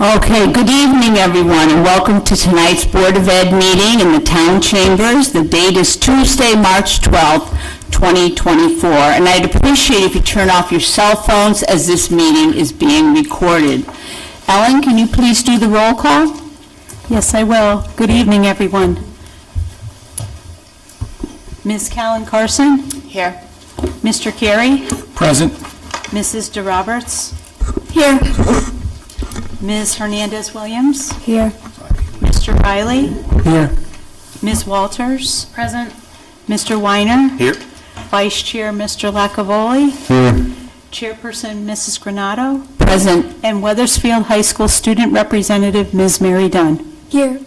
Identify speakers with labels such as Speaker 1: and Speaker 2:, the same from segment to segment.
Speaker 1: Okay, good evening, everyone, and welcome to tonight's Board of Ed meeting in the Town Chambers. The date is Tuesday, March 12th, 2024, and I'd appreciate if you turn off your cell phones as this meeting is being recorded. Ellen, can you please do the roll call?
Speaker 2: Yes, I will. Good evening, everyone. Ms. Callan Carson?
Speaker 1: Here.
Speaker 2: Mr. Carey?
Speaker 3: Present.
Speaker 2: Mrs. DeRoberts?
Speaker 1: Here.
Speaker 2: Ms. Hernandez-Williams?
Speaker 1: Here.
Speaker 2: Mr. Riley?
Speaker 3: Here.
Speaker 2: Ms. Walters? Present. Mr. Weiner?
Speaker 3: Here.
Speaker 2: Vice Chair Mr. Lacavoli?
Speaker 3: Here.
Speaker 2: Chairperson Mrs. Granato?
Speaker 1: Present.
Speaker 2: And Weathersfield High School Student Representative Ms. Mary Dunn?
Speaker 1: Here.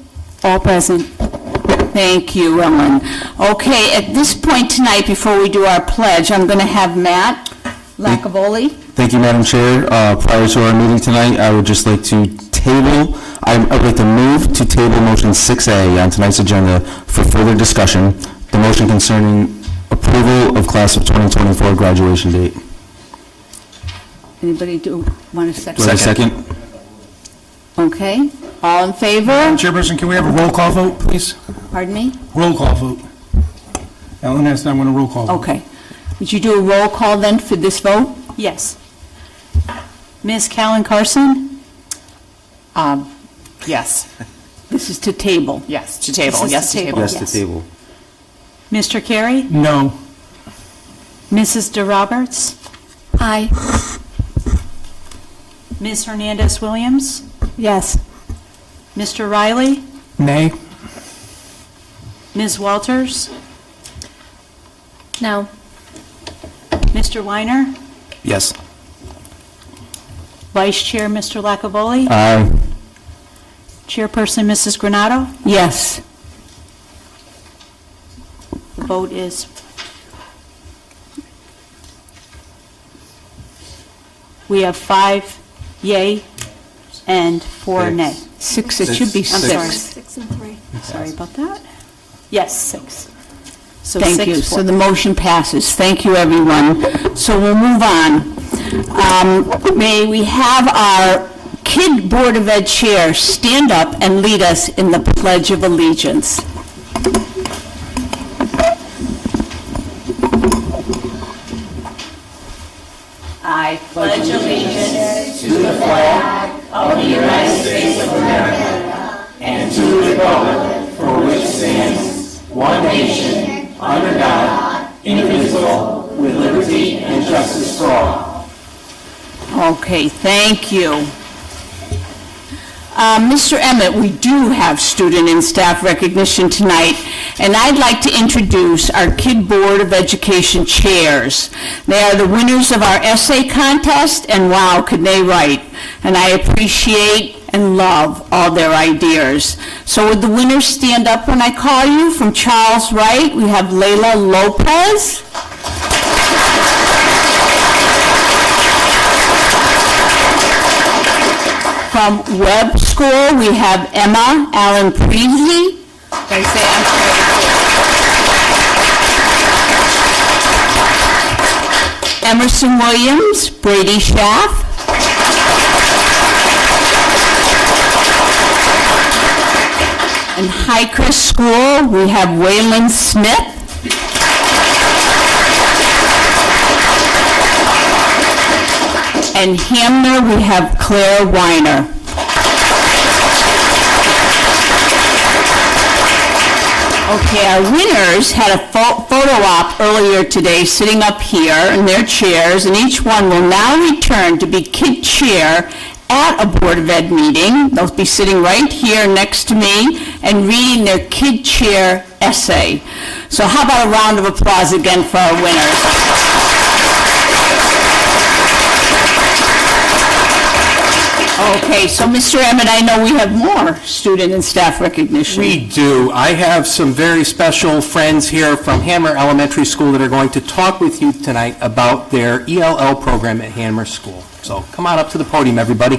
Speaker 2: All present.
Speaker 1: Thank you, Ellen. Okay, at this point tonight, before we do our pledge, I'm going to have Matt Lacavoli.
Speaker 3: Thank you, Madam Chair. Prior to our meeting tonight, I would just like to table, I would like to move to table motion 6A on tonight's agenda for further discussion, the motion concerning approval of class of 2024 graduation date.
Speaker 1: Anybody want a second?
Speaker 3: Do I have a second?
Speaker 1: Okay, all in favor?
Speaker 4: Chairperson, can we have a roll call vote, please?
Speaker 1: Pardon me?
Speaker 4: Roll call vote. Ellen asked, I want a roll call vote.
Speaker 1: Okay. Would you do a roll call then for this vote?
Speaker 2: Yes. Ms. Callan Carson?
Speaker 5: Yes.
Speaker 1: This is to table.
Speaker 5: Yes, to table.
Speaker 2: This is
Speaker 5: Yes,
Speaker 2: to
Speaker 5: to
Speaker 2: table.
Speaker 5: table.
Speaker 3: Yes,
Speaker 2: Yes.
Speaker 3: to table.
Speaker 2: Mr. Carey?
Speaker 4: No.
Speaker 2: Mrs. DeRoberts?
Speaker 1: Aye.
Speaker 2: Ms. Hernandez-Williams?
Speaker 1: Yes.
Speaker 2: Mr. Riley?
Speaker 4: Nay.
Speaker 2: Ms. Walters?
Speaker 1: No.
Speaker 2: Mr. Weiner?
Speaker 3: Yes.
Speaker 2: Vice Chair Mr. Lacavoli?
Speaker 3: Aye.
Speaker 2: Chairperson Mrs. Granato?
Speaker 1: Yes.
Speaker 2: The vote is... We have 5 yay and 4 nay.
Speaker 1: Six, it should be
Speaker 2: I'm sorry.
Speaker 1: 6.
Speaker 2: 6 and 3. Sorry about that. Yes, 6. So
Speaker 1: Thank
Speaker 2: 6,
Speaker 1: you.
Speaker 2: 4.
Speaker 1: So the motion passes. Thank you, everyone. So we'll move on. May we have our Kid Board of Ed Chair stand up and lead us in the Pledge of Allegiance. I pledge allegiance to the flag of the United States of America and to the republic for which stands one nation, under God, indivisible, with liberty and justice for all. Okay, thank you. Mr. Emmett, we do have student and staff recognition tonight, and I'd like to introduce our Kid Board of Education chairs. They are the winners of our essay contest, and wow, could they write. And I appreciate and love all their ideas. So would the winners stand up when I call you? From Charles Wright, we have Layla Lopez. From Webb School, we have Emma Allen Priestley. Did I say I'm Emerson Williams, Brady Schaff. In Highcrest School, we have Waylon Smith. And Hamner, we have Claire Weiner. Okay, our winners had a photo op earlier today sitting up here in their chairs, and each one will now return to be Kid Chair at a Board of Ed meeting. They'll be sitting right here next to me and reading their Kid Chair essay. So how about a round of applause again for our winners? Okay, so Mr. Emmett, I know we have more student and staff recognition.
Speaker 6: We do. I have some very special friends here from Hammer Elementary School that are going to talk with you tonight about their ELL program at Hammer School. So come on up to the podium, everybody.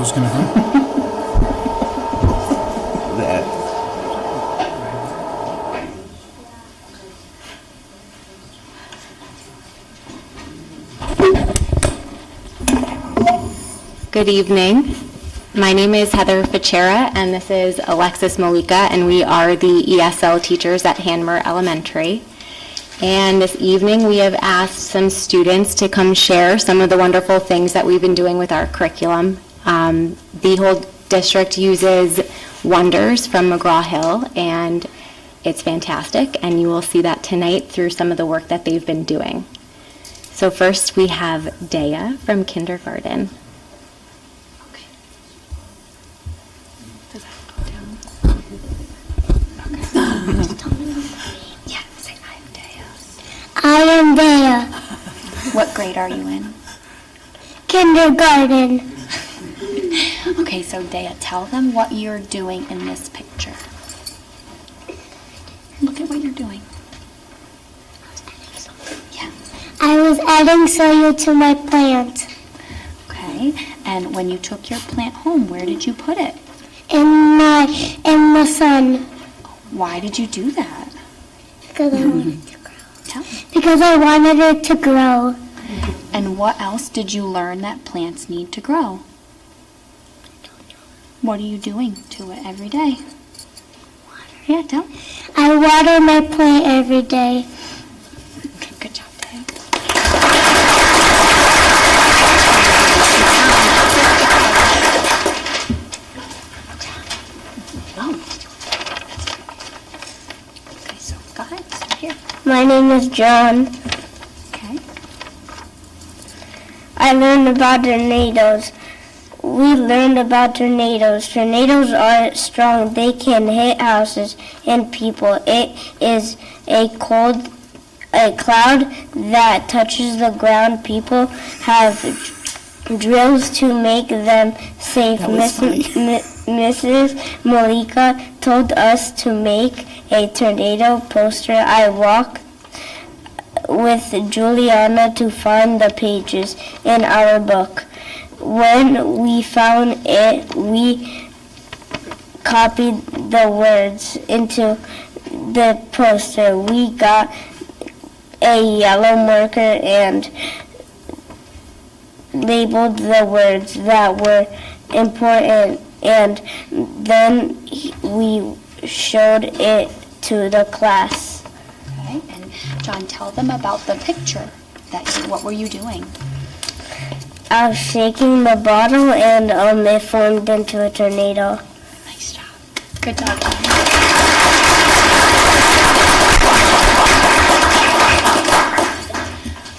Speaker 4: Who's going to go?
Speaker 5: Good evening. My name is Heather Fichera, and this is Alexis Malika, and we are the ESL teachers at Hanmer Elementary. And this evening, we have asked some students to come share some of the wonderful things that we've been doing with our curriculum. The whole district uses Wonders from McGraw-Hill, and it's fantastic, and you will see that tonight through some of the work that they've been doing. So first, we have Dea from kindergarten.
Speaker 7: I am Dea.
Speaker 2: What grade are you in?
Speaker 7: Kindergarten.
Speaker 2: Okay, so Dea, tell them what you're doing in this picture. Look at what you're doing. Yeah.
Speaker 7: I was adding soil to my plant
Speaker 2: Okay, and when you took your plant home, where did you put it?
Speaker 7: in the sun
Speaker 2: Why did you do that?
Speaker 7: because I wanted to grow.
Speaker 2: Tell me.
Speaker 7: Because I wanted it to grow.
Speaker 2: And what else did you learn that plants need to grow? What are you doing to it every day? Yeah, tell me.
Speaker 7: I water my plant every day.
Speaker 2: Okay, good job, Dea. Okay, so go ahead, sit here.
Speaker 7: My name is John.
Speaker 2: Okay.
Speaker 7: I learned about tornadoes. We learned about tornadoes. Tornadoes are strong. They can hit houses and people. It is a cloud that touches the ground. People have drills to make them safe. Mrs. Malika told us to make a tornado poster. I walked with Juliana to find the pages in our book. When we found it, we copied the words into the poster. We got a yellow marker and labeled the words that were important, and then we showed it to the class.
Speaker 2: Okay, and John, tell them about the picture. What were you doing?
Speaker 7: I was shaking the bottle and it formed into a tornado.
Speaker 2: Nice job. Good job, John.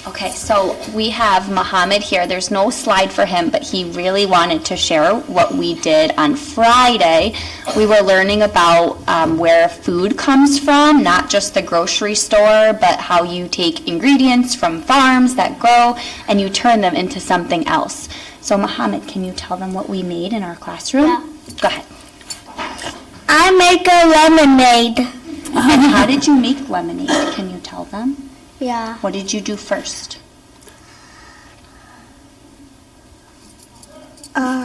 Speaker 2: Okay, so we have Muhammad here. There's no slide for him, but he really wanted to share what we did on Friday. We were learning about where food comes from, not just the grocery store, but how you take ingredients from farms that grow and you turn them into something else. So Muhammad, can you tell them what we made in our classroom?
Speaker 7: Yeah.
Speaker 2: Go ahead.
Speaker 7: I make a lemonade.
Speaker 2: And how did you make lemonade? Can you tell them?
Speaker 7: Yeah.
Speaker 2: What did you do first?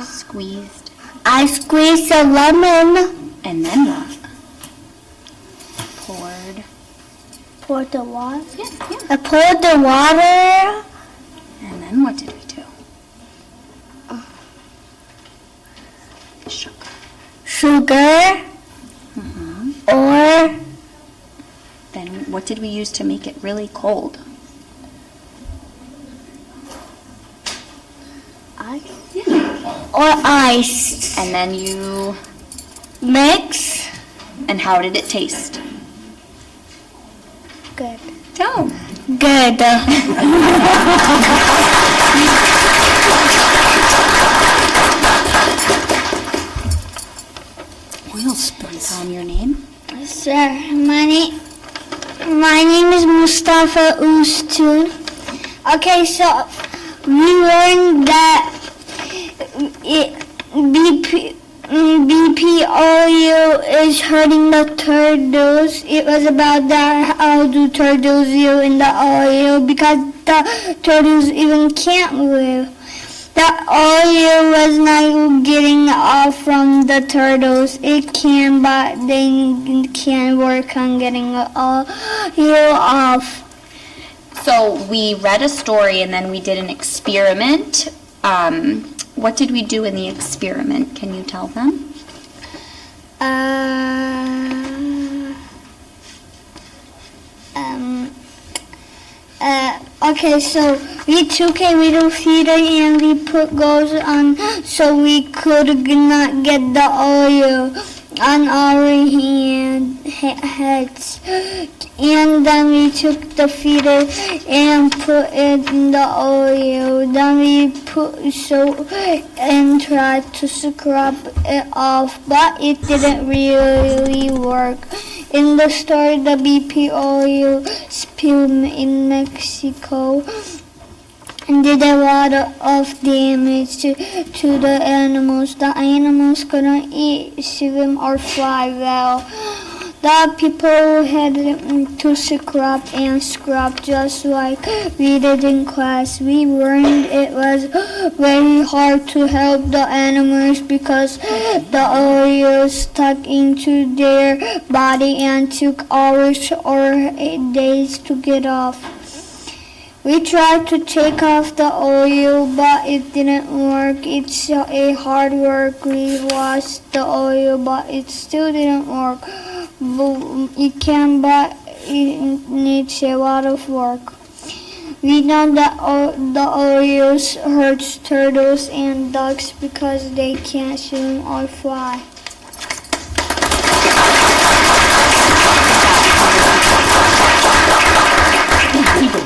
Speaker 2: Squeezed.
Speaker 7: I squeezed a lemon.
Speaker 2: And then what? Poured.
Speaker 7: Poured the water.
Speaker 2: Yeah.
Speaker 7: I poured the water.
Speaker 2: And then what did we do? Sugar.
Speaker 7: Sugar. Or
Speaker 2: Then what did we use to make it really cold?
Speaker 7: ice. Or ice.
Speaker 2: And then you,
Speaker 7: Mix.
Speaker 2: and how did it taste?
Speaker 7: Good.
Speaker 2: Tell 'em.
Speaker 7: Good.
Speaker 2: Oil spills. Tell 'em your name.
Speaker 7: Sir, my name is Mustafa Ustun. Okay, so we learned that BP oil is hurting the turtles. It was about that, how do turtles live in the oil, because the turtles even can't live. The oil was not getting off from the turtles. It can, but they can't work on getting the oil off.
Speaker 2: So we read a story and then we did an experiment. What did we do in the experiment? Can you tell them?
Speaker 7: Okay, so we took a little feeder and we put gloves on so we could not get the oil on our heads. And then we took the feeder and put it in the oil. Then we put soap and tried to scrub it off, but it didn't really work. In the story, the BP oil spill in Mexico and did a lot of damage to the animals. The animals couldn't eat, swim, or fly well. The people had to scrub and scrub just like we did in class. We learned it was very hard to help the animals because the oil stuck into their body and took hours or days to get off. We tried to take off the oil, but it didn't work. It's a hard work. We washed the oil, but it still didn't work. It can, but it needs a lot of work. We know that the oil hurts turtles and ducks because they can't swim or fly.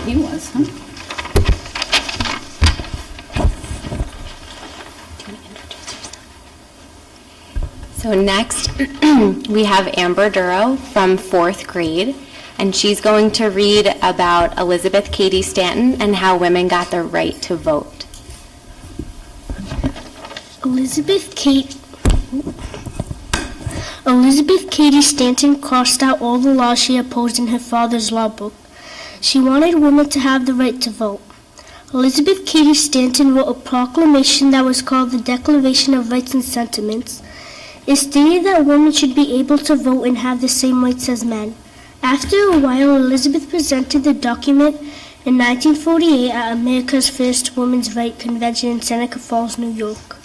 Speaker 1: He was, huh?
Speaker 5: So next, we have Amber Duro from 4th grade, and she's going to read about Elizabeth Cady Stanton and how women got the right to vote.
Speaker 8: Elizabeth Cady Stanton crossed out all the laws she opposed in her father's law book. She wanted women to have the right to vote. Elizabeth Cady Stanton wrote a proclamation that was called the Declaration of Rights and Sentiments. It stated that women should be able to vote and have the same rights as men. After a while, Elizabeth presented the document in 1948 at America's First Women's Rights Convention in Seneca Falls, New York.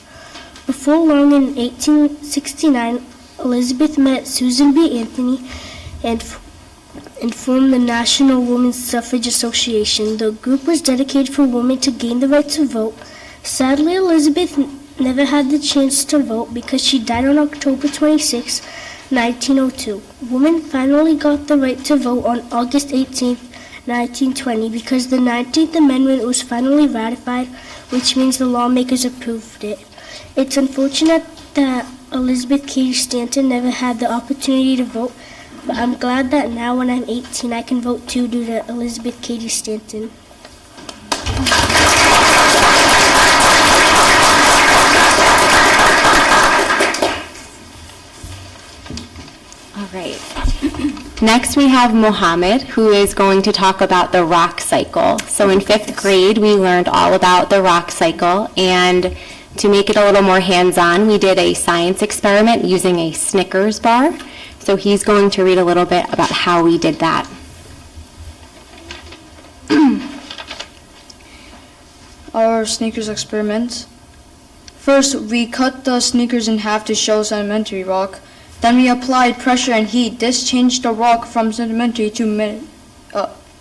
Speaker 8: Before long, in 1869, Elizabeth met Susan B. Anthony and formed the National Women's Suffrage Association. The group was dedicated for women to gain the right to vote. Sadly, Elizabeth never had the chance to vote because she died on October 26, 1902. Women finally got the right to vote on August 18, 1920 because the 19th Amendment was finally ratified, which means the lawmakers approved it. It's unfortunate that Elizabeth Cady Stanton never had the opportunity to vote, but I'm glad that now when I'm 18 I can vote too due to Elizabeth Cady Stanton.
Speaker 5: All right. Next, we have Mohammed, who is going to talk about the rock cycle. So in 5th grade, we learned all about the rock cycle, and to make it a little more hands-on, we did a science experiment using a Snickers bar. So he's going to read a little bit about how we did that.
Speaker 9: Our Snickers experiment. First, we cut the Snickers in half to show sedimentary rock. Then we applied pressure and heat. This changed the rock from sedimentary to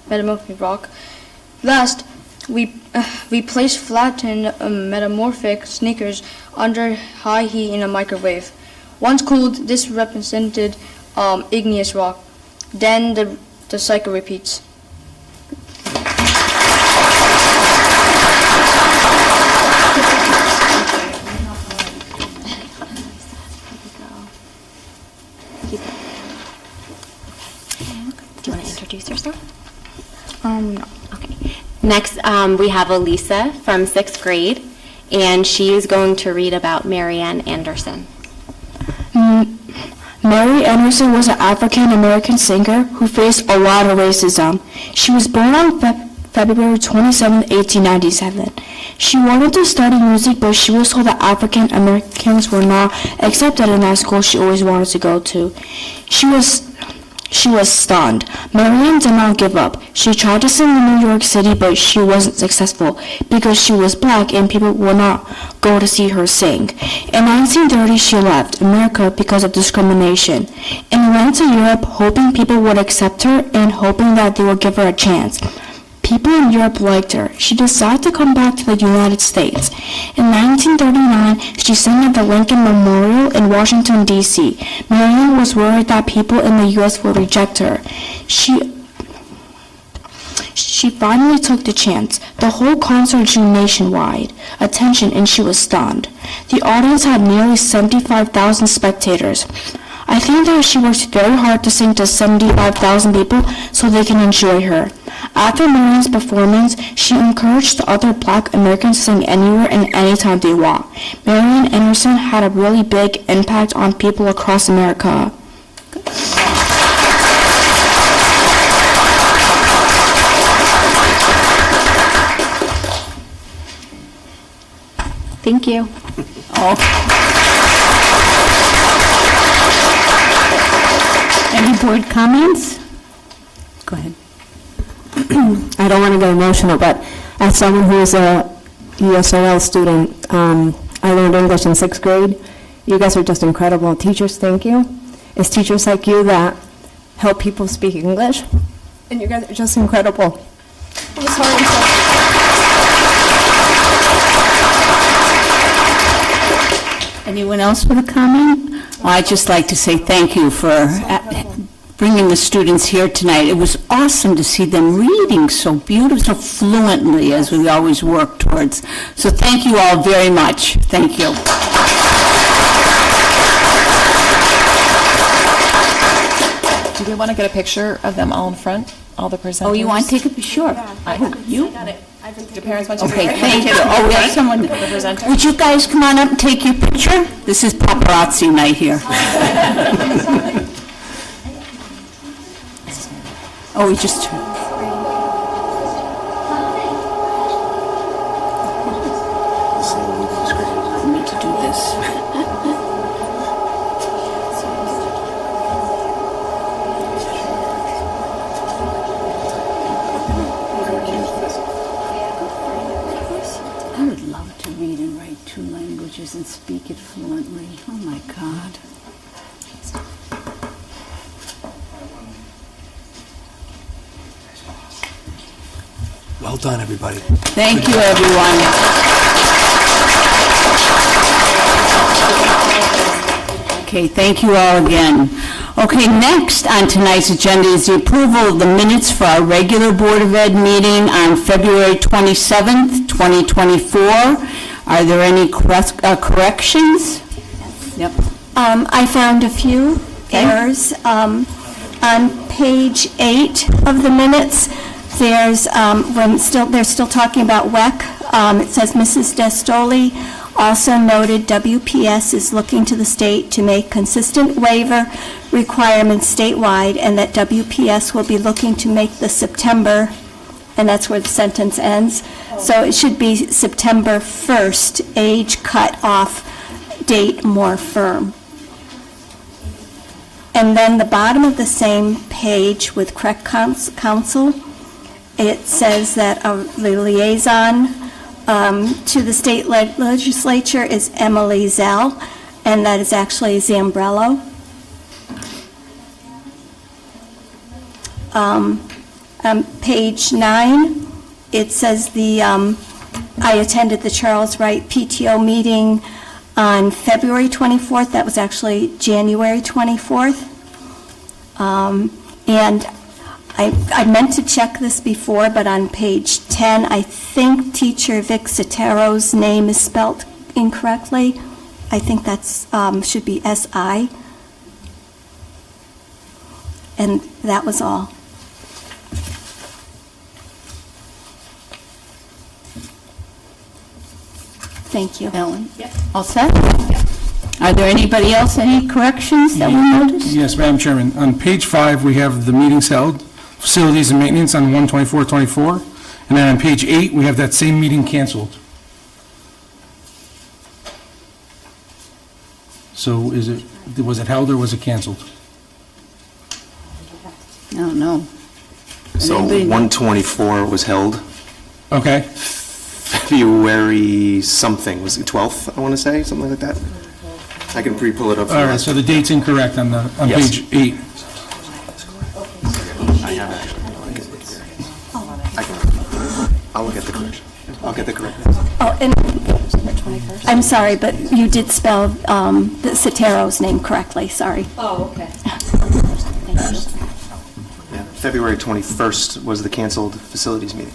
Speaker 9: metamorphic rock. Last, we placed flattened metamorphic Snickers under high heat in a microwave. Once cooled, this represented igneous rock. Then the cycle repeats.
Speaker 5: Do you want to introduce yourself?
Speaker 9: No.
Speaker 5: Okay. Next, we have Elisa from 6th grade, and she is going to read about Marianne Anderson.
Speaker 10: Mary Anderson was an African-American singer who faced a lot of racism. She was born on
Speaker 8: February 27, 1897. She wanted to study music, but she was told that African Americans were not accepted in that school she always wanted to go to. She was stunned. Marian did not give up. She tried to sing in New York City, but she wasn't successful because she was black and people would not go to see her sing. In 1930, she left America because of discrimination and went to Europe hoping people would accept her and hoping that they would give her a chance. People in Europe liked her. She decided to come back to the United States. In 1939, she sang at the Lincoln Memorial in Washington, D.C. Marian was worried that people in the U.S. would reject her. She finally took the chance. The whole concert drew nationwide attention and she was stunned. The audience had nearly 75,000 spectators. I think that she worked very hard to sing to 75,000 people so they can enjoy her. After Marian's performance, she encouraged the other black Americans to sing anywhere and anytime they want. Marian Anderson had a really big impact on people across America.
Speaker 5: Thank you.
Speaker 1: Any board comments? Go ahead.
Speaker 10: I don't want to get emotional, but as someone who is a ESOL student, I learned English in 6th grade. You guys are just incredible. Teachers, thank you. It's teachers like you that help people speak English, and you guys are just incredible. I'm sorry.
Speaker 1: Anyone else with a comment? Well, I'd just like to say thank you for bringing the students here tonight. It was awesome to see them reading so beautifully, so fluently, as we always work towards. So thank you all very much. Thank you.
Speaker 11: Do we want to get a picture of them all in front, all the presenters?
Speaker 1: Oh, you want to take a picture? Sure. You?
Speaker 11: Do parents want to?
Speaker 1: Okay, thank you. Oh, we have someone. Would you guys come on up and take your picture? This is paparazzi night here. Oh, we just turned. I need to do this. I would love to read and write 2 languages and speak it fluently. Oh, my God.
Speaker 6: Well done, everybody.
Speaker 1: Thank you, everyone. Okay, thank you all again. Okay, next on tonight's agenda is the approval of the minutes for our regular Board of Ed meeting on February 27th, 2024. Are there any corrections? Yep.
Speaker 12: I found a few errors. On page 8 of the minutes, there's, they're still talking about WEC. It says Mrs. Destoli also noted WPS is looking to the state to make consistent waiver requirements statewide, and that WPS will be looking to make the September, and that's where the sentence ends. So it should be September 1st, age cutoff date more firm. And then the bottom of the same page with correct counsel, it says that the liaison to the state legislature is Emily Zell, and that is actually Zambrello. On page 9, it says I attended the Charles Wright PTO meeting on February 24th. That was actually January 24th. And I meant to check this before, but on page 10, I think teacher Vic Sotero's name is spelt incorrectly. I think that's should be S-I. And that was all. Thank you.
Speaker 1: Ellen? All set? Are there anybody else, any corrections that we noticed?
Speaker 4: Yes, Madam Chairman. On page 5, we have the meetings held, facilities and maintenance on 1/24/24, And then on page 8, we have that same meeting canceled. So was it held or was it canceled?
Speaker 1: I don't know.
Speaker 3: So
Speaker 1: Anybody know?
Speaker 3: 124 was held,
Speaker 4: Okay.
Speaker 3: February something, was it 12th, I want to say, something like that? I can pre-pull it up.
Speaker 4: All right, so the date's incorrect on
Speaker 3: Yes.
Speaker 4: page 8.
Speaker 3: I have it. I'll look at the correction. I'll get the correction.
Speaker 12: Oh, and I'm sorry, but you did spell the Sotero's name correctly, sorry.
Speaker 2: Oh, okay.
Speaker 3: Yeah, February 21st was the canceled facilities meeting.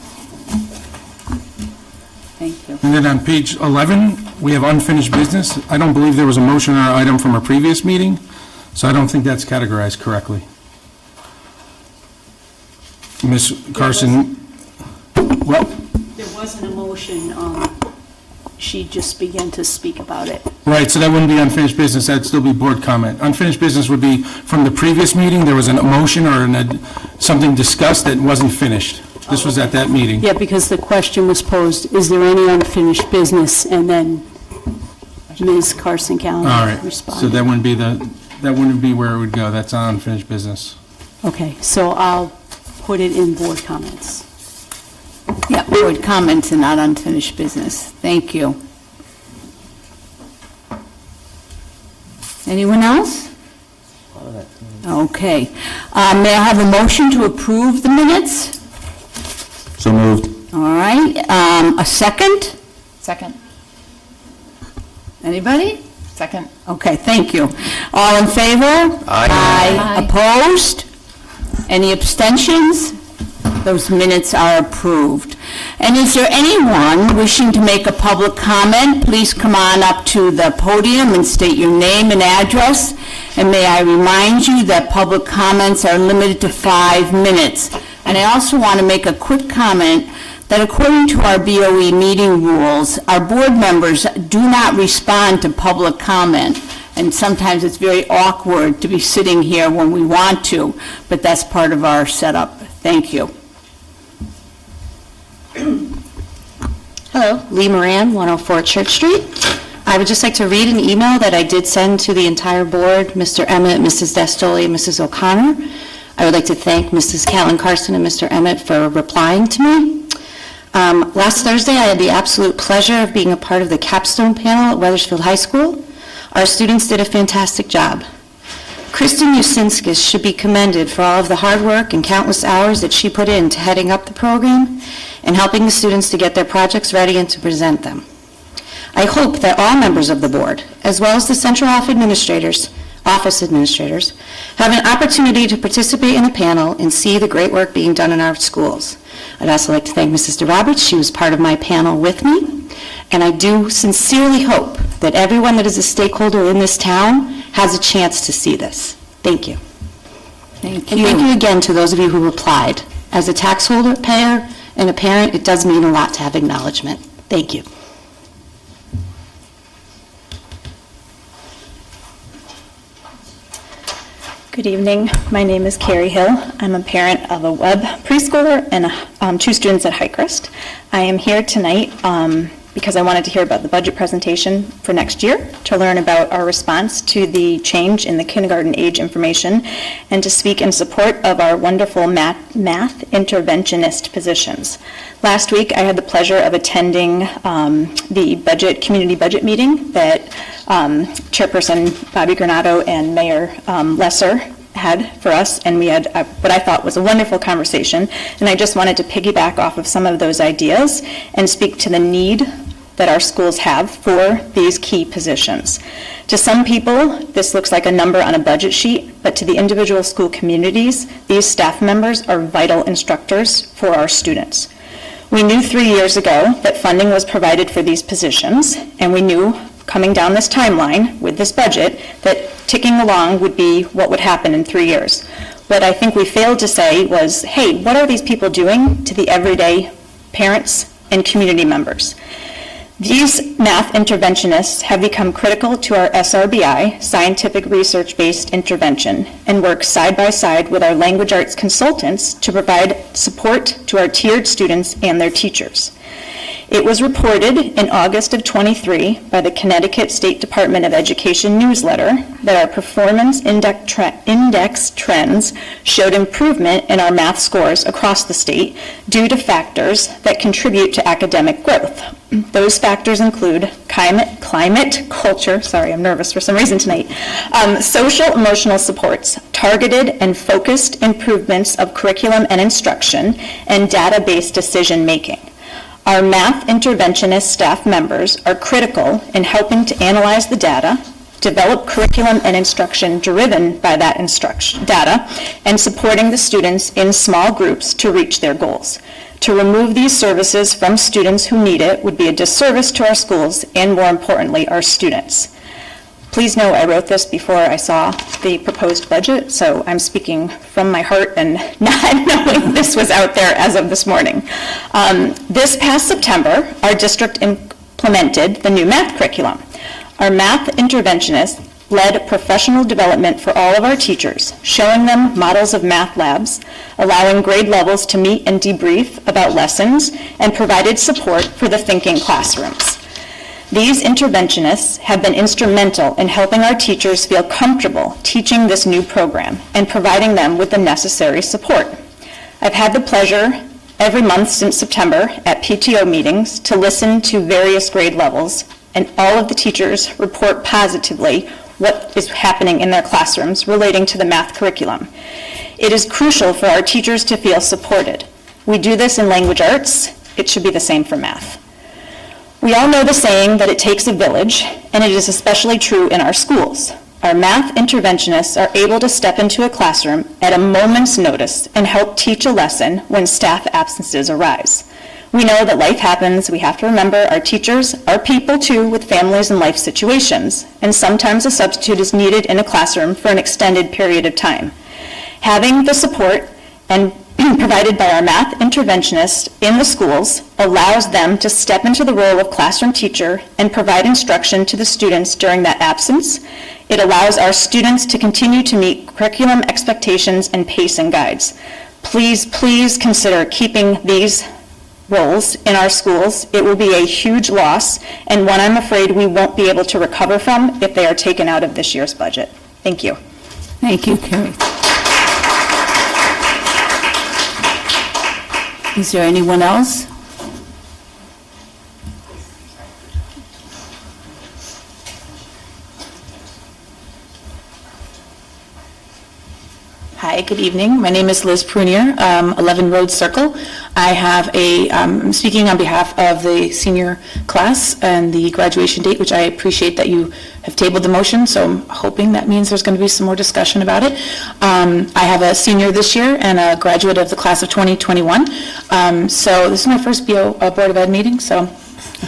Speaker 1: Thank you.
Speaker 4: And then on page 11, we have unfinished business. I don't believe there was a motion or item from a previous meeting, so I don't think that's categorized correctly. Ms. Carson, well,
Speaker 13: There wasn't a motion, she just began to speak about it.
Speaker 4: right, so that wouldn't be unfinished business, that'd still be board comment. Unfinished business would be from the previous meeting, there was a motion or something discussed that wasn't finished. This was at that meeting.
Speaker 13: Yeah, because the question was posed, is there any unfinished business? And then Ms. Carson
Speaker 4: All
Speaker 13: Callan
Speaker 4: right, so
Speaker 13: responded.
Speaker 4: that wouldn't be where it would go, that's on unfinished business.
Speaker 13: Okay, so I'll put it in board comments.
Speaker 1: Yeah, board comments and not unfinished business. Thank you. Anyone else? Okay. May I have a motion to approve the minutes?
Speaker 3: So moved.
Speaker 1: All right, a second?
Speaker 11: Second.
Speaker 1: Anybody?
Speaker 11: Second.
Speaker 1: Okay, thank you. All in favor?
Speaker 3: Aye.
Speaker 1: Opposed? Any abstentions? Those minutes are approved. And is there anyone wishing to make a public comment? Please come on up to the podium and state your name and address. And may I remind you that public comments are limited to 5 minutes. And I also want to make a quick comment that according to our BOE meeting rules, our board members do not respond to public comment. And sometimes it's very awkward to be sitting here when we want to, but that's part of our setup. Thank you.
Speaker 14: Hello, Lee Moran, 104 Church Street. I would just like to read an email that I did send to the entire board, Mr. Emmett, Mrs. Destoli, and Mrs. O'Connor. I would like to thank Mrs. Callan Carson and Mr. Emmett for replying to me. Last Thursday, I had the absolute pleasure of being a part of the capstone panel at Wethersfield High School. Our students did a fantastic job. Kristen Usinskis should be commended for all of the hard work and countless hours that she put into heading up the program and helping the students to get their projects ready and to present them. I hope that all members of the board, as well as the central office administrators, have an opportunity to participate in the panel and see the great work being done in our schools. I'd also like to thank Mrs. DeRoberts. She was part of my panel with me. And I do sincerely hope that everyone that is a stakeholder in this town has a chance to see this. Thank you.
Speaker 1: Thank
Speaker 14: And thank you again to those of you who replied. As a taxholder, payer, and a parent, it does mean a lot to have acknowledgement. Thank you.
Speaker 15: Good evening. My name is Carrie Hill. I'm a parent of a web preschooler and 2 students at Highcrest. I am here tonight because I wanted to hear about the budget presentation for next year, to learn about our response to the change in the kindergarten age information, and to speak in support of our wonderful math interventionist positions. Last week, I had the pleasure of attending the community budget meeting that Chairperson Bobby Granado and Mayor Lesser had for us, and we had what I thought was a wonderful conversation, and I just wanted to piggyback off of some of those ideas and speak to the need that our schools have for these key positions. To some people, this looks like a number on a budget sheet, but to the individual school communities, these staff members are vital instructors for our students. We knew 3 years ago that funding was provided for these positions, and we knew coming down this timeline with this budget that ticking along would be what would happen in 3 years. What I think we failed to say was, hey, what are these people doing to the everyday parents and community members? These math interventionists have become critical to our SRBI, scientific research-based intervention, and work side by side with our language arts consultants to provide support to our tiered students and their teachers. It was reported in August of '23 by the Connecticut State Department of Education newsletter that our performance index trends showed improvement in our math scores across the state due to factors that contribute to academic growth. Those factors include climate, culture, sorry, I'm nervous for some reason tonight, social emotional supports, targeted and focused improvements of curriculum and instruction, and data-based decision-making. Our math interventionist staff members are critical in helping to analyze the data, develop curriculum and instruction driven by that data, and supporting the students in small groups to reach their goals. To remove these services from students who need it would be a disservice to our schools and, more importantly, our students. Please know I wrote this before I saw the proposed budget, so I'm speaking from my heart and not knowing this was out there as of this morning. This past September, our district implemented the new math curriculum. Our math interventionists led professional development for all of our teachers, showing them models of math labs, allowing grade levels to meet and debrief about lessons, and provided support for the thinking classrooms. These interventionists have been instrumental in helping our teachers feel comfortable teaching this new program and providing them with the necessary support. I've had the pleasure every month since September at PTO meetings to listen to various grade levels, and all of the teachers report positively what is happening in their classrooms relating to the math curriculum. It is crucial for our teachers to feel supported. We do this in language arts. It should be the same for math. We all know the saying that it takes a village, and it is especially true in our schools. Our math interventionists are able to step into a classroom at a moment's notice and help teach a lesson when staff absences arise. We know that life happens. We have to remember our teachers are people too with families and life situations, and sometimes a substitute is needed in a classroom for an extended period of time. Having the support and provided by our math interventionists in the schools allows them to step into the role of classroom teacher and provide instruction to the students during that absence. It allows our students to continue to meet curriculum expectations and pacing guides. Please, please consider keeping these roles in our schools. It will be a huge loss and one I'm afraid we won't be able to recover from if they are taken out of this year's budget. Thank you.
Speaker 1: Thank you, Carrie. Is there anyone else?
Speaker 11: Hi, good evening. My name is Liz Prunier, 11 Road Circle. I have I'm speaking on behalf of the senior class and the graduation date, which I appreciate that you have tabled the motion, so I'm hoping that means there's going to be some more discussion about it. I have a senior this year and a graduate of the class of 2021. So this is my first Board of Ed meeting, so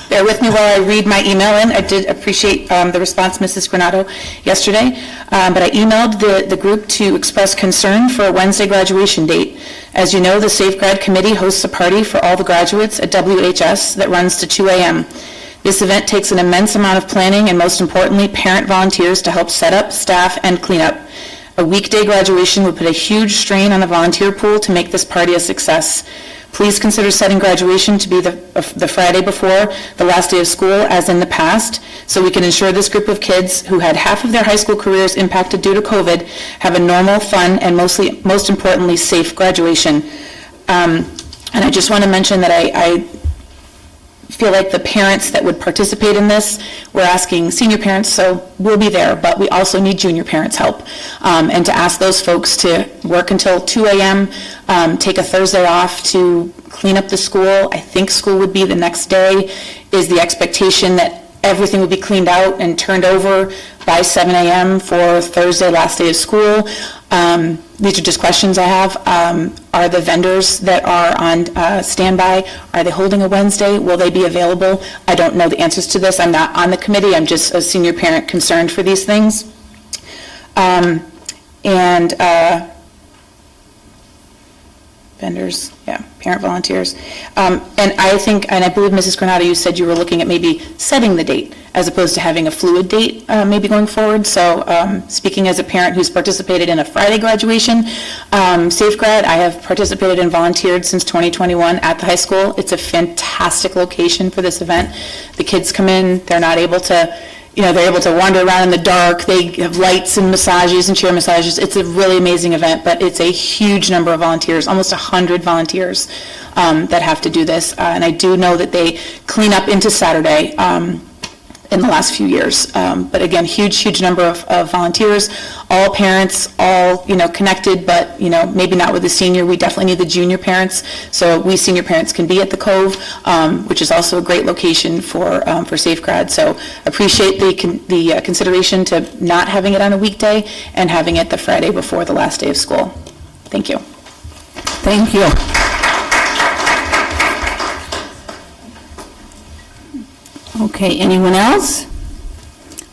Speaker 11: bear with me while I read my email in. I did appreciate the response, Mrs. Granato, yesterday, but I emailed the group to express concern for a Wednesday graduation date. As you know, the Safe Grad Committee hosts a party for all the graduates at WHS that runs to 2 a.m. This event takes an immense amount of planning and, most importantly, parent volunteers to help set up, staff, and clean up. A weekday graduation would put a huge strain on the volunteer pool to make this party a success. Please consider setting graduation to be the Friday before the last day of school, as in the past, so we can ensure this group of kids who had half of their high school careers impacted due to COVID have a normal, fun, and most importantly, safe graduation. And I just want to mention that I feel like the parents that would participate in this, we're asking senior parents, so we'll be there, but we also need junior parents' help. And to ask those folks to work until 2 a.m., take a Thursday off to clean up the school. I think school would be the next day, is the expectation that everything would be cleaned out and turned over by 7 a.m. for Thursday, last day of school. These are just questions I have. Are the vendors that are on standby, are they holding a Wednesday? Will they be available? I don't know the answers to this. I'm not on the committee. I'm just a senior parent concerned for these things. vendors, yeah, parent volunteers. And I think, and I believe Mrs. Granado, you said you were looking at maybe setting the date as opposed to having a fluid date maybe going forward. So speaking as a parent who's participated in a Friday graduation, Safe Grad, I have participated and volunteered since 2021 at the high school. It's a fantastic location for this event. The kids come in, they're not able to, they're able to wander around in the dark. They have lights and massages and chair massages. It's a really amazing event, but it's a huge number of volunteers, almost 100 volunteers that have to do this. And I do know that they clean up into Saturday in the last few years. But again, huge number of volunteers, all parents, all, connected, but, maybe not with the senior. We definitely need the junior parents. So we senior parents can be at the Cove, which is also a great location for Safe Grad. So appreciate the consideration to not having it on a weekday and having it the Friday before the last day of school. Thank you.
Speaker 1: Thank you. Okay, anyone else?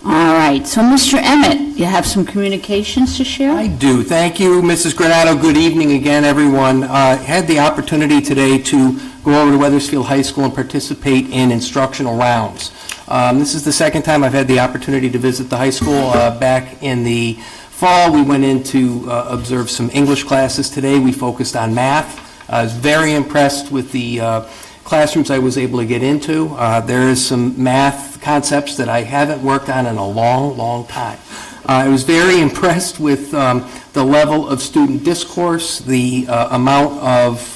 Speaker 1: All right, so Mr. Emmett, you have some communications to share?
Speaker 6: I do. Thank you, Mrs. Granado. Good evening again, everyone. Had the opportunity today to go over to Weathersfield High School and participate in instructional rounds. This is the second time I've had the opportunity to visit the high school. Back in the fall, we went in to observe some English classes. Today, we focused on math. I was very impressed with the classrooms I was able to get into. There is some math concepts that I haven't worked on in a long time. I was very impressed with the level of student discourse, the amount of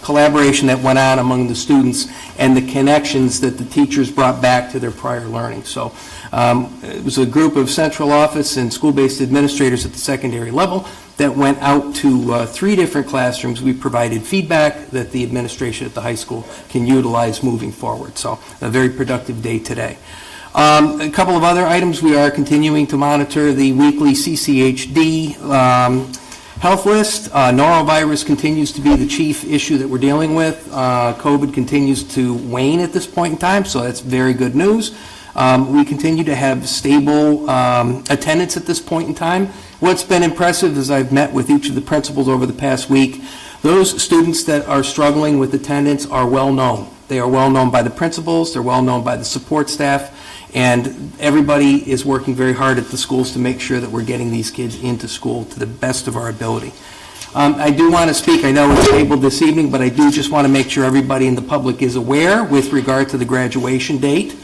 Speaker 6: collaboration that went on among the students, and the connections that the teachers brought back to their prior learning. So it was a group of central office and school-based administrators at the secondary level that went out to 3 different classrooms. We provided feedback that the administration at the high school can utilize moving forward. So a very productive day today. A couple of other items. We are continuing to monitor the weekly CCHD health list. Norovirus continues to be the chief issue that we're dealing with. COVID continues to wane at this point in time, so that's very good news. We continue to have stable attendance at this point in time. What's been impressive is I've met with each of the principals over the past week. Those students that are struggling with attendance are well known. They are well known by the principals, they're well known by the support staff, and everybody is working very hard at the schools to make sure that we're getting these kids into school to the best of our ability. I do want to speak, I know it's tabled this evening, but I do just want to make sure everybody in the public is aware with regard to the graduation date.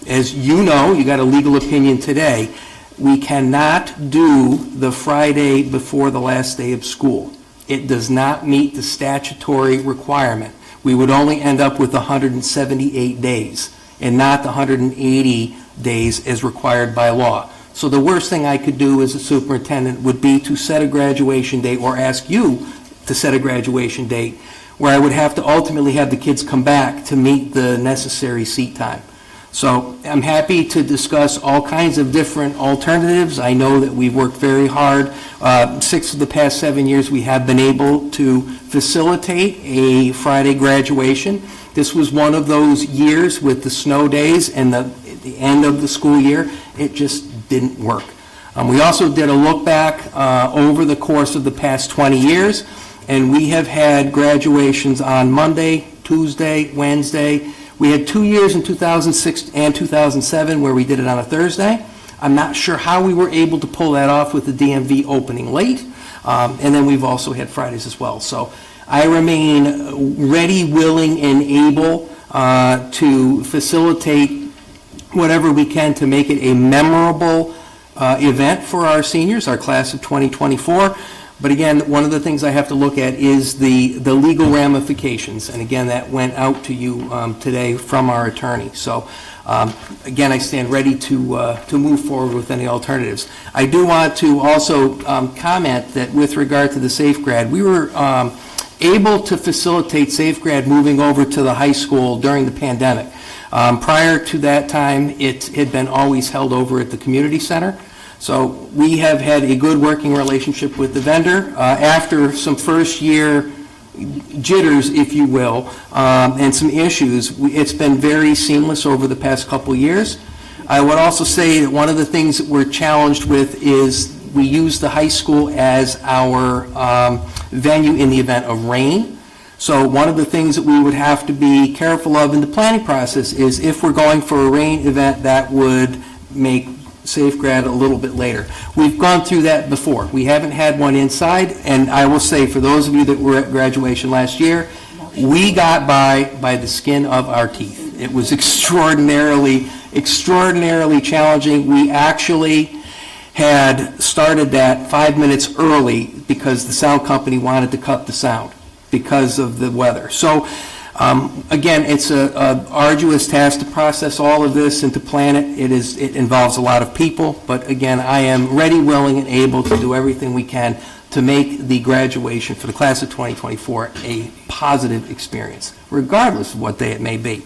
Speaker 6: As you know, you got a legal opinion today. We cannot do the Friday before the last day of school. It does not meet the statutory requirement. We would only end up with 178 days and not the 180 days as required by law. So the worst thing I could do as a superintendent would be to set a graduation date or ask you to set a graduation date where I would have to ultimately have the kids come back to meet the necessary seat time. So I'm happy to discuss all kinds of different alternatives. I know that we've worked very hard. 6 of the past 7 years, we have been able to facilitate a Friday graduation. This was one of those years with the snow days and the end of the school year. It just didn't work. We also did a look back over the course of the past 20 years, and we have had graduations on Monday, Tuesday, Wednesday. We had 2 years in 2006 and 2007 where we did it on a Thursday. I'm not sure how we were able to pull that off with the DMV opening late. And then we've also had Fridays as well. So I remain ready, willing, and able to facilitate whatever we can to make it a memorable event for our seniors, our class of 2024. But again, one of the things I have to look at is the legal ramifications. And again, that went out to you today from our attorney. So again, I stand ready to move forward with any alternatives. I do want to also comment that with regard to the Safe Grad, we were able to facilitate Safe Grad moving over to the high school during the pandemic. Prior to that time, it had been always held over at the community center. So we have had a good working relationship with the vendor. After some first year jitters, if you will, and some issues, it's been very seamless over the past couple years. I would also say that one of the things that we're challenged with is we use the high school as our venue in the event of rain. So one of the things that we would have to be careful of in the planning process is if we're going for a rain event, that would make safe grad a little bit later. We've gone through that before. We haven't had one inside, and I will say, for those of you that were at graduation last year, we got by the skin of our teeth. It was extraordinarily challenging. We actually had started that 5 minutes early because the sound company wanted to cut the sound because of the weather. So, again, it's a arduous task to process all of this and to plan it. It involves a lot of people, but again, I am ready, willing, and able to do everything we can to make the graduation for the class of 2024 a positive experience, regardless of what day it may be.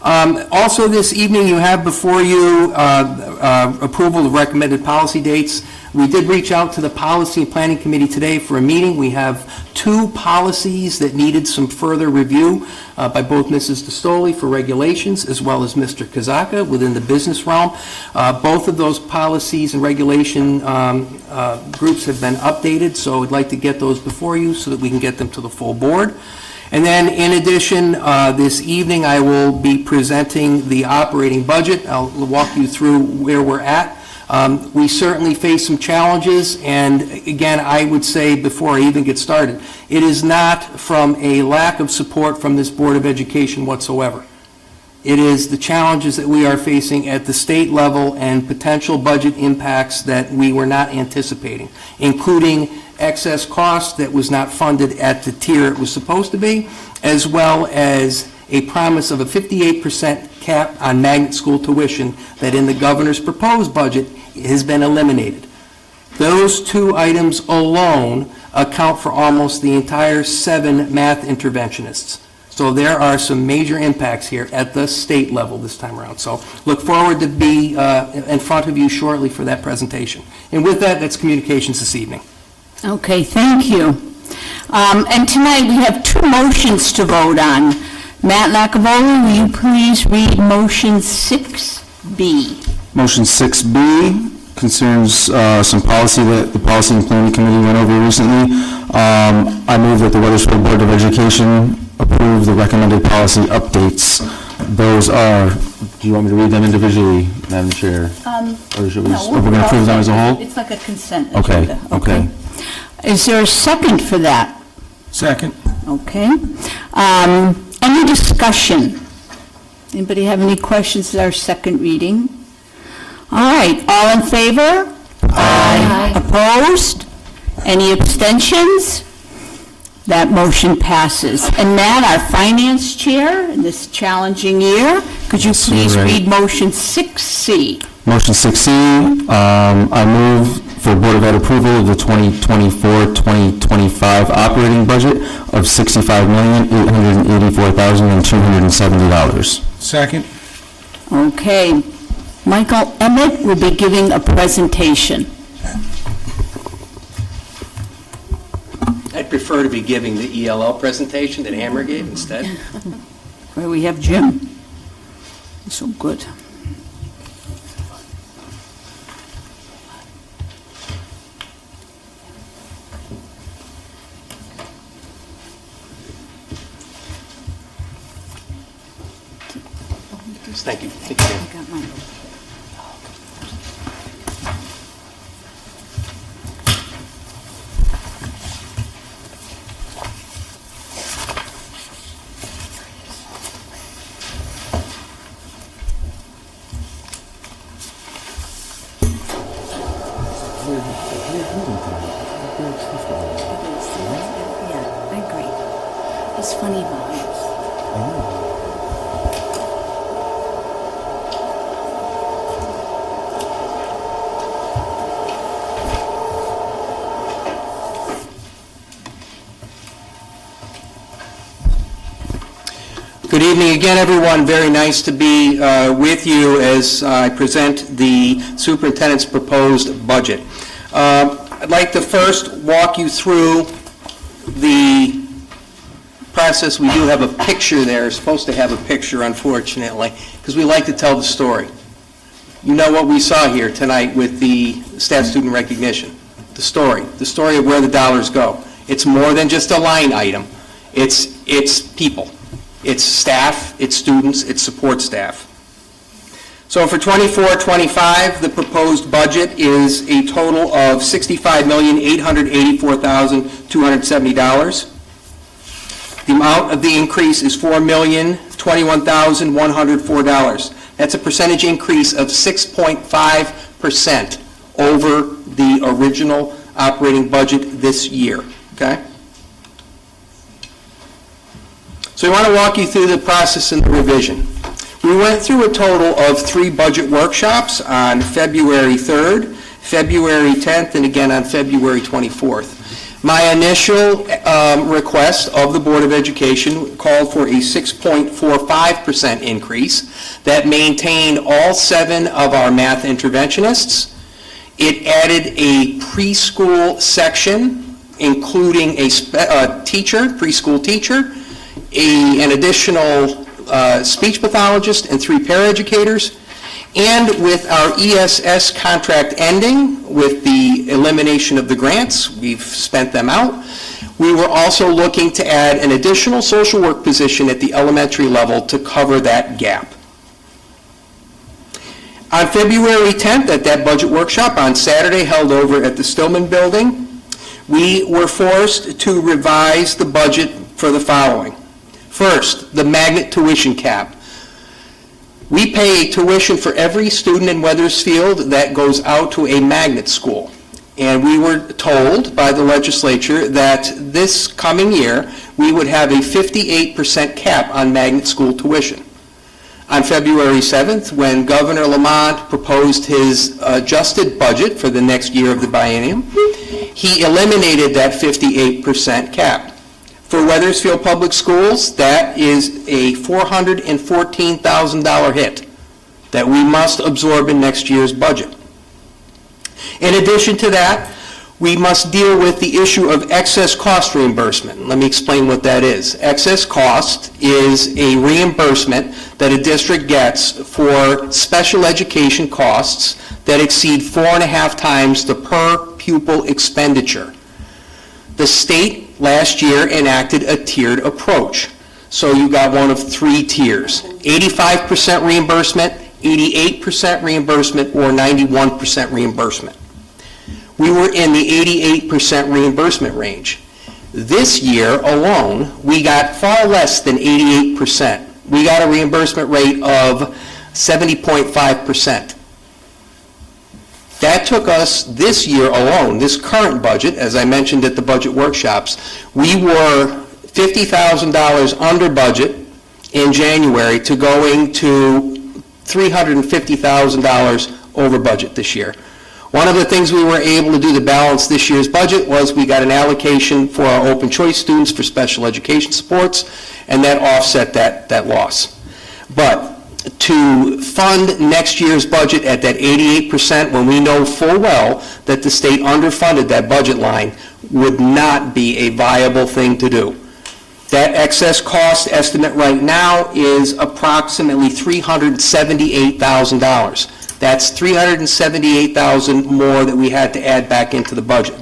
Speaker 6: Also this evening, you have before you approval of recommended policy dates. We did reach out to the Policy and Planning Committee today for a meeting. We have 2 policies that needed some further review by both Mrs. DeStoli for regulations as well as Mr. Kazaka within the business realm. Both of those policies and regulation groups have been updated, so I'd like to get those before you so that we can get them to the full board. And then, in addition, this evening, I will be presenting the operating budget. I'll walk you through where we're at. We certainly face some challenges, and again, I would say before I even get started, it is not from a lack of support from this Board of Education whatsoever. It is the challenges that we are facing at the state level and potential budget impacts that we were not anticipating, including excess cost that was not funded at the tier it was supposed to be, as well as a promise of a 58% cap on magnet school tuition that in the governor's proposed budget has been eliminated. Those 2 items alone account for almost the entire 7 math interventionists. So there are some major impacts here at the state level this time around. So look forward to be in front of you shortly for that presentation. And with that, that's communications this evening.
Speaker 1: Okay, thank you. And tonight we have 2 motions to vote on. Matt Lacavoli, will you please read motion 6B?
Speaker 3: Motion 6B concerns some policy that the Policy and Planning Committee went over recently. I move that the Wethersfield Board of Education approve the recommended policy updates. Those are, do you want me to read them individually, Madam Chair? Or should we, we're going to approve them as a whole?
Speaker 1: It's like a consent
Speaker 3: Okay,
Speaker 1: agenda.
Speaker 3: okay.
Speaker 1: Is there a second for that?
Speaker 4: Second.
Speaker 1: Okay. Any discussion? Anybody have any questions at our second reading? All right, all in favor? Aye. Opposed? Any abstentions? That motion passes. And Matt, our finance chair in this challenging year, could you please read motion 6C?
Speaker 3: Motion 6C, I move for Board of Ed approval of the 2024-2025 operating budget of $65,884,270.
Speaker 4: Second.
Speaker 1: Okay. Michael Emmett will be giving a presentation.
Speaker 6: I'd prefer to be giving the ELL presentation that Hammer gave instead.
Speaker 1: Where we have Jim. He's so good.
Speaker 6: Thank you. Thank you.
Speaker 1: I got mine. Yeah, I agree. It's funny vibes.
Speaker 6: Good evening again, everyone. Very nice to be with you as I present the superintendent's proposed budget. I'd like to first walk you through the process. We do have a picture there. It's supposed to have a picture, unfortunately, because we like to tell the story. You know what we saw here tonight with the staff student recognition, the story of where the dollars go. It's more than just a line item. It's people. It's staff, it's students, it's support staff. So for 24-25, the proposed budget is a total of $65,884,270. The amount of the increase is $4,021,104. That's a percentage increase of 6.5% over the original operating budget this year, okay? So we want to walk you through the process and the revision. We went through a total of 3 budget workshops on February 3rd, February 10th, and again on February 24th. My initial request of the Board of Education called for a 6.45% increase that maintained all 7 of our math interventionists. It added a preschool section, including a teacher, preschool teacher, an additional speech pathologist, and 3 paraeducators. And with our ESS contract ending, with the elimination of the grants, we've spent them out. We were also looking to add an additional social work position at the elementary level to cover that gap. On February 10th, at that budget workshop on Saturday held over at the Stillman Building, we were forced to revise the budget for the following. First, the magnet tuition cap. We pay tuition for every student in Wethersfield that goes out to a magnet school. And we were told by the legislature that this coming year, we would have a 58% cap on magnet school tuition. On February 7th, when Governor Lamont proposed his adjusted budget for the next year of the biennium, he eliminated that 58% cap. For Wethersfield Public Schools, that is a $414,000 hit that we must absorb in next year's budget. In addition to that, we must deal with the issue of excess cost reimbursement. Let me explain what that is. Excess cost is a reimbursement that a district gets for special education costs that exceed 4.5 times the per pupil expenditure. The state last year enacted a tiered approach. So you got one of 3 tiers: 85% reimbursement, 88% reimbursement, or 91% reimbursement. We were in the 88% reimbursement range. This year alone, we got far less than 88%. We got a reimbursement rate of 70.5%. That took us this year alone, this current budget, as I mentioned at the budget workshops, we were $50,000 under budget in January to going to $350,000 over budget this year. One of the things we were able to do to balance this year's budget was we got an allocation for our open choice students for special education supports, and that offset that loss. But to fund next year's budget at that 88% when we know full well that the state underfunded that budget line would not be a viable thing to do. That excess cost estimate right now is approximately $378,000. That's $378,000 more that we had to add back into the budget.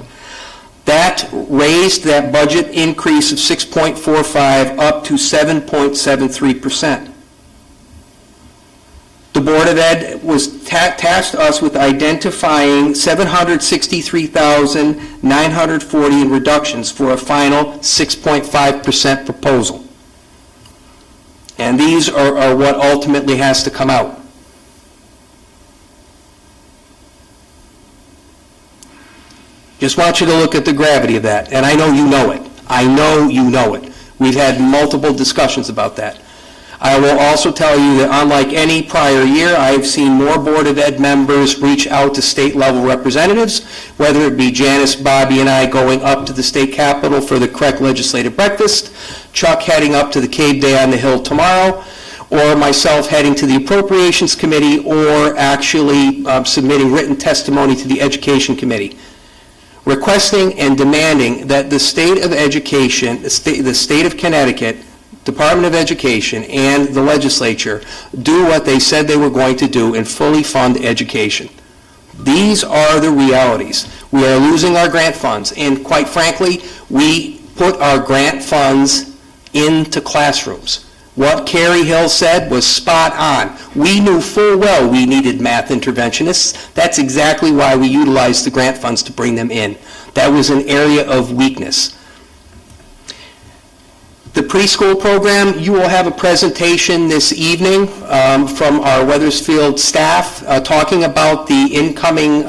Speaker 6: That raised that budget increase of 6.45 up to 7.73%. The Board of Ed was tasked us with identifying $763,940 in reductions for a final 6.5% proposal. And these are what ultimately has to come out. Just want you to look at the gravity of that, and I know you know it. I know you know it. We've had multiple discussions about that. I will also tell you that unlike any prior year, I've seen more Board of Ed members reach out to state-level representatives, whether it be Janice, Bobby, and I going up to the state capitol for the CREC legislative breakfast, Chuck heading up to the Cave Day on the Hill tomorrow, or myself heading to the Appropriations Committee, or actually submitting written testimony to the Education Committee, requesting and demanding that the state of education, the state of Connecticut, Department of Education, and the legislature do what they said they were going to do and fully fund education. These are the realities. We are losing our grant funds, and quite frankly, we put our grant funds into classrooms. What Carrie Hill said was spot on. We knew full well we needed math interventionists. That's exactly why we utilized the grant funds to bring them in. That was an area of weakness. The preschool program, you will have a presentation this evening from our Weathersfield staff talking about the incoming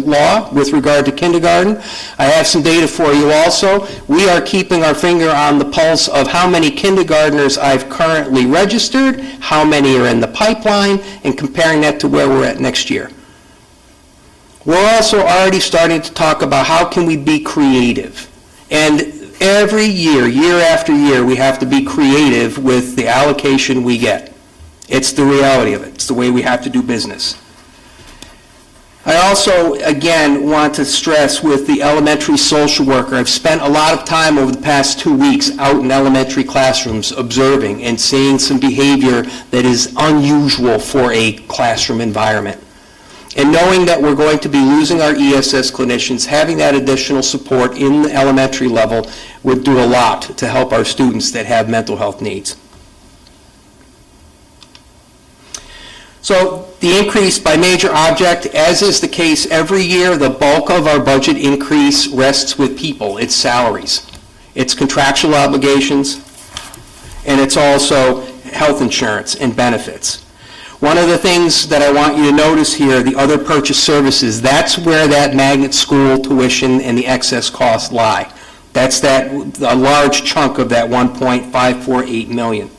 Speaker 6: law with regard to kindergarten. I have some data for you also. We are keeping our finger on the pulse of how many kindergartners I've currently registered, how many are in the pipeline, and comparing that to where we're at next year. We're also already starting to talk about how can we be creative. And every year, year after year, we have to be creative with the allocation we get. It's the reality of it. It's the way we have to do business. I also, again, want to stress with the elementary social worker, I've spent a lot of time over the past 2 weeks out in elementary classrooms observing and seeing some behavior that is unusual for a classroom environment. And knowing that we're going to be losing our ESS clinicians, having that additional support in the elementary level would do a lot to help our students that have mental health needs. So the increase by major object, as is the case every year, the bulk of our budget increase rests with people. It's salaries, it's contractual obligations, and it's also health insurance and benefits. One of the things that I want you to notice here, the other purchase services, that's where that magnet school tuition and the excess costs lie. That's a large chunk of that $1.548 million.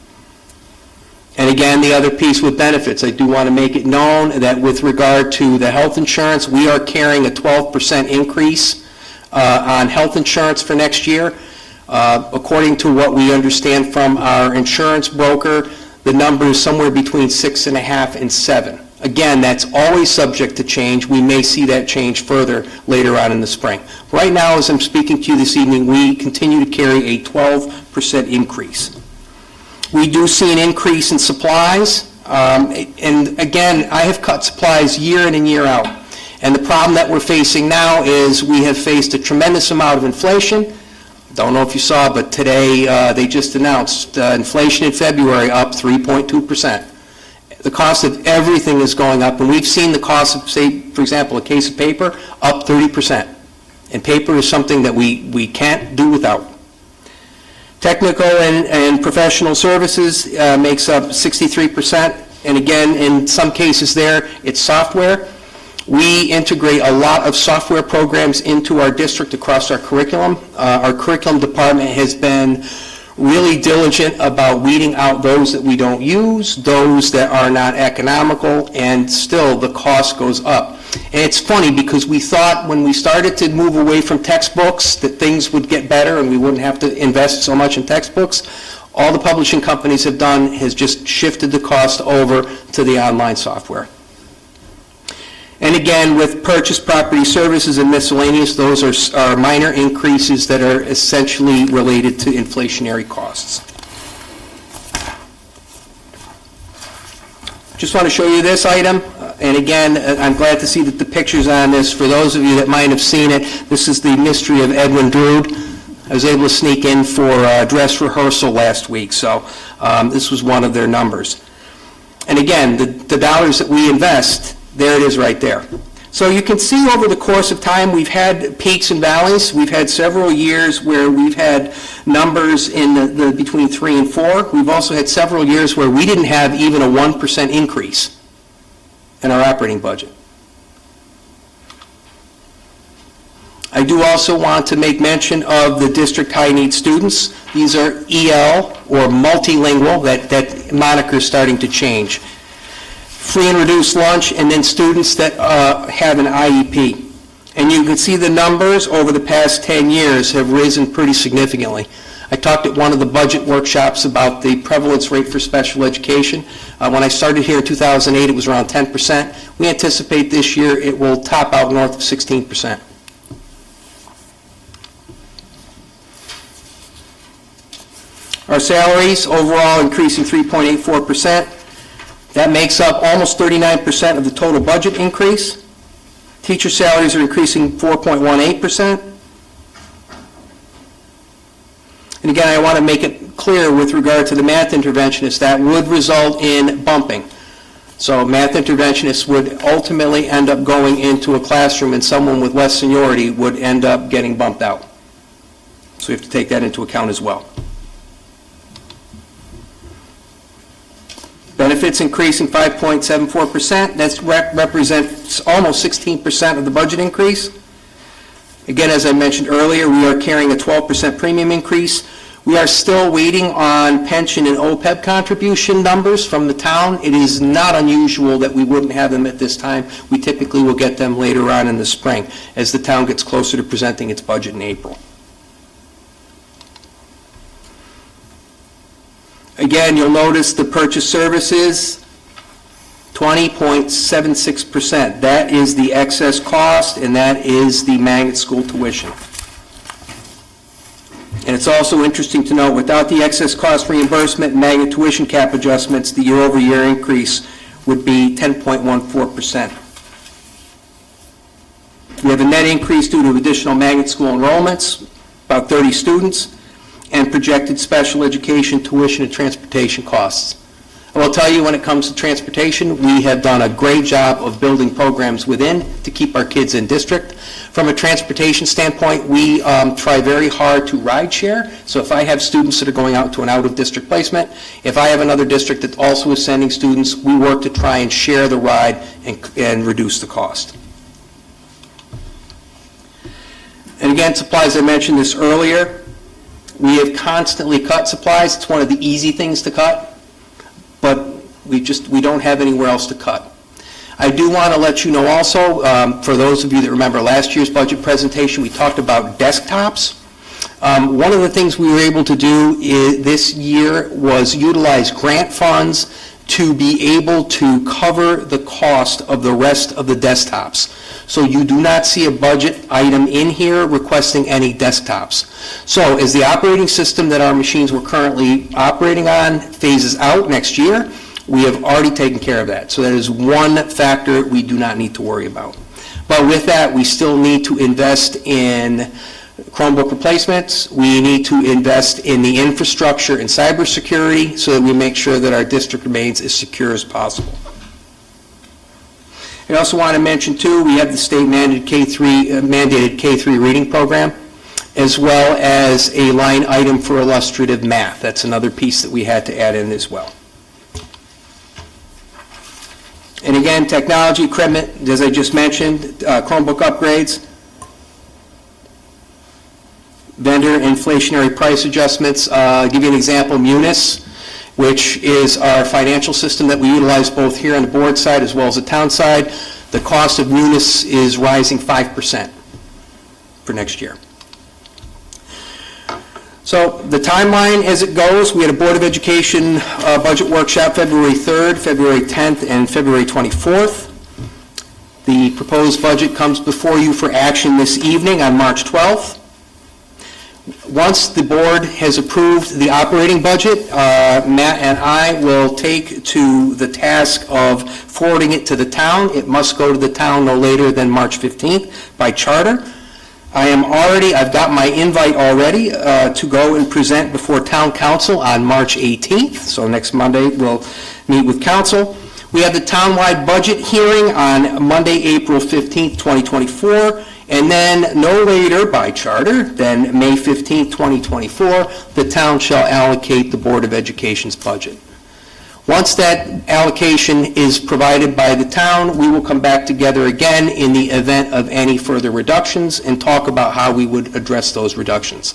Speaker 6: And again, the other piece with benefits, I do want to make it known that with regard to the health insurance, we are carrying a 12% increase on health insurance for next year. According to what we understand from our insurance broker, the number is somewhere between 6.5 and 7. Again, that's always subject to change. We may see that change further later on in the spring. Right now, as I'm speaking to you this evening, we continue to carry a 12% increase. We do see an increase in supplies, and again, I have cut supplies year in and year out. And the problem that we're facing now is we have faced a tremendous amount of inflation. Don't know if you saw, but today they just announced inflation in February up 3.2%. The cost of everything is going up, and we've seen the cost of, say, for example, a case of paper up 30%. And paper is something that we can't do without. Technical and professional services makes up 63%, and again, in some cases there, it's software. We integrate a lot of software programs into our district across our curriculum. Our curriculum department has been really diligent about weeding out those that we don't use, those that are not economical, and still the cost goes up. And it's funny because we thought when we started to move away from textbooks that things would get better and we wouldn't have to invest so much in textbooks. All the publishing companies have done is just shifted the cost over to the online software. And again, with purchase property services and miscellaneous, those are minor increases that are essentially related to inflationary costs. Just want to show you this item. And again, I'm glad to see that the picture's on this. For those of you that might have seen it, this is the Mystery of Edwin Drood. I was able to sneak in for dress rehearsal last week, so this was one of their numbers. And again, the dollars that we invest, there it is right there. So you can see over the course of time, we've had peaks and valleys. We've had several years where we've had numbers in the between 3 and 4. We've also had several years where we didn't have even a 1% increase in our operating budget. I do also want to make mention of the district high need students. These are EL or multilingual. That moniker is starting to change. Free and reduced lunch, and then students that have an IEP. And you can see the numbers over the past 10 years have risen pretty significantly. I talked at one of the budget workshops about the prevalence rate for special education. When I started here in 2008, it was around 10%. We anticipate this year it will top out north of 16%. Our salaries overall increasing 3.84%. That makes up almost 39% of the total budget increase. Teacher salaries are increasing 4.18%. And again, I want to make it clear with regard to the math interventionists, that would result in bumping. So math interventionists would ultimately end up going into a classroom, and someone with less seniority would end up getting bumped out. So we have to take that into account as well. Benefits increasing 5.74%. That represents almost 16% of the budget increase. Again, as I mentioned earlier, we are carrying a 12% premium increase. We are still waiting on pension and OPEB contribution numbers from the town. It is not unusual that we wouldn't have them at this time. We typically will get them later on in the spring as the town gets closer to presenting its budget in April. Again, you'll notice the purchase services, 20.76%. That is the excess cost, and that is the magnet school tuition. And it's also interesting to note, without the excess cost reimbursement and magnet tuition cap adjustments, the year-over-year increase would be 10.14%. We have a net increase due to additional magnet school enrollments, about 30 students, and projected special education tuition and transportation costs. I will tell you, when it comes to transportation, we have done a great job of building programs within to keep our kids in district. From a transportation standpoint, we try very hard to ride share. So if I have students that are going out to an out-of-district placement, if I have another district that also is sending students, we work to try and share the ride and reduce the cost. And again, supplies, I mentioned this earlier. We have constantly cut supplies. It's one of the easy things to cut, but we don't have anywhere else to cut. I do want to let you know also, for those of you that remember last year's budget presentation, we talked about desktops. One of the things we were able to do this year was utilize grant funds to be able to cover the cost of the rest of the desktops. So you do not see a budget item in here requesting any desktops. So as the operating system that our machines were currently operating on phases out next year, we have already taken care of that. So that is one factor we do not need to worry about. But with that, we still need to invest in Chromebook replacements. We need to invest in the infrastructure and cybersecurity so that we make sure that our district remains as secure as possible. I also want to mention, too, we have the state mandated K-3 reading program, as well as a line item for illustrative math. That's another piece that we had to add in as well. And again, technology equipment, as I just mentioned, Chromebook upgrades, vendor inflationary price adjustments. I'll give you an example, Munis, which is our financial system that we utilize both here on the board side as well as the town side. The cost of Munis is rising 5% for next year. So the timeline as it goes, we had a Board of Education budget workshop February 3rd, February 10th, and February 24th. The proposed budget comes before you for action this evening on March 12th. Once the board has approved the operating budget, Matt and I will take to the task of forwarding it to the town. It must go to the town no later than March 15th by charter. I've got my invite already to go and present before town council on March 18th. So next Monday we'll meet with council. We have the townwide budget hearing on Monday, April 15th, 2024. And then no later by charter than May 15th, 2024, the town shall allocate the Board of Education's budget. Once that allocation is provided by the town, we will come back together again in the event of any further reductions and talk about how we would address those reductions.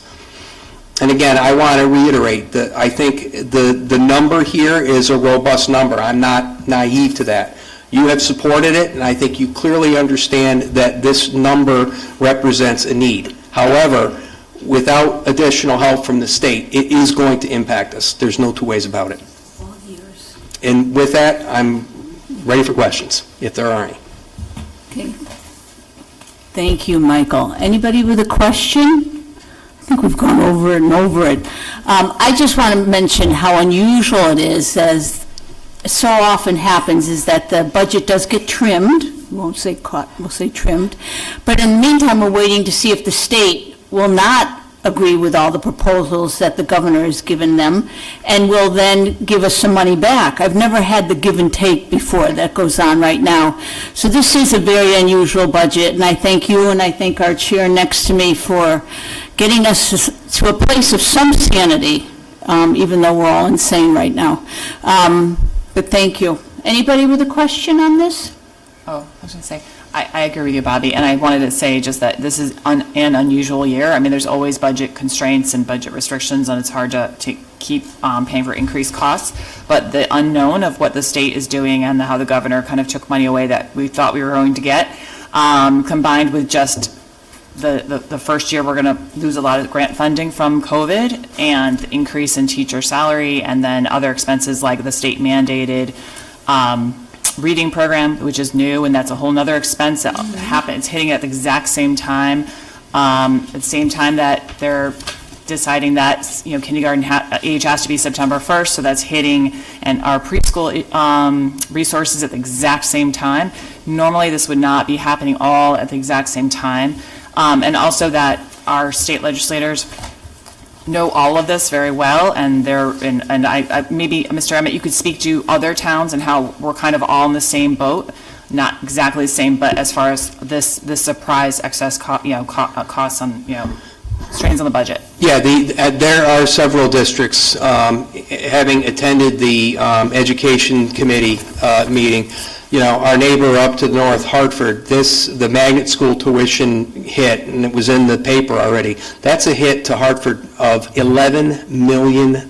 Speaker 6: And again, I want to reiterate that I think the number here is a robust number. I'm not naive to that. You have supported it, and I think you clearly understand that this number represents a need. However, without additional help from the state, it is going to impact us. There's no two ways about it. And with that, I'm ready for questions, if there are any.
Speaker 1: Okay. Thank you, Michael. Anybody with a question? I think we've gone over it and over it. I just want to mention how unusual it is, as so often happens, is that the budget does get trimmed won't say cut, we'll say trimmed. But in the meantime, we're waiting to see if the state will not agree with all the proposals that the governor has given them, and will then give us some money back. I've never had the give and take before that goes on right now. So this is a very unusual budget, and I thank you and I thank our chair next to me for getting us to a place of some sanity, even though we're all insane right now. But thank you. Anybody with a question on this?
Speaker 16: Oh, I was going to say, I agree with you, Bobby, and I wanted to say just that this is an unusual year. I mean, there's always budget constraints and budget restrictions, and it's hard to keep paying for increased costs, but the unknown of what the state is doing and how the governor kind of took money away that we thought we were going to get, combined with just the first year we're going to lose a lot of grant funding from COVID, and the increase in teacher salary, and then other expenses like the state mandated reading program, which is new, and that's a whole nother expense that happens, hitting at the exact same time. At the same time that they're deciding that, kindergarten age has to be September 1st, so that's hitting, and our preschool resources at the exact same time. Normally, this would not be happening all at the exact same time. And also that our state legislators know all of this very well, and I maybe, Mr. Emmett, you could speak to other towns and how we're kind of all in the same boat, not exactly the same, but as far as this surprise excess costs on, strains on the budget.
Speaker 6: Yeah, there are several districts, having attended the Education Committee meeting, our neighbor up to North Hartford, the magnet school tuition hit, and it was in the paper already, that's a hit to Hartford of $11 million.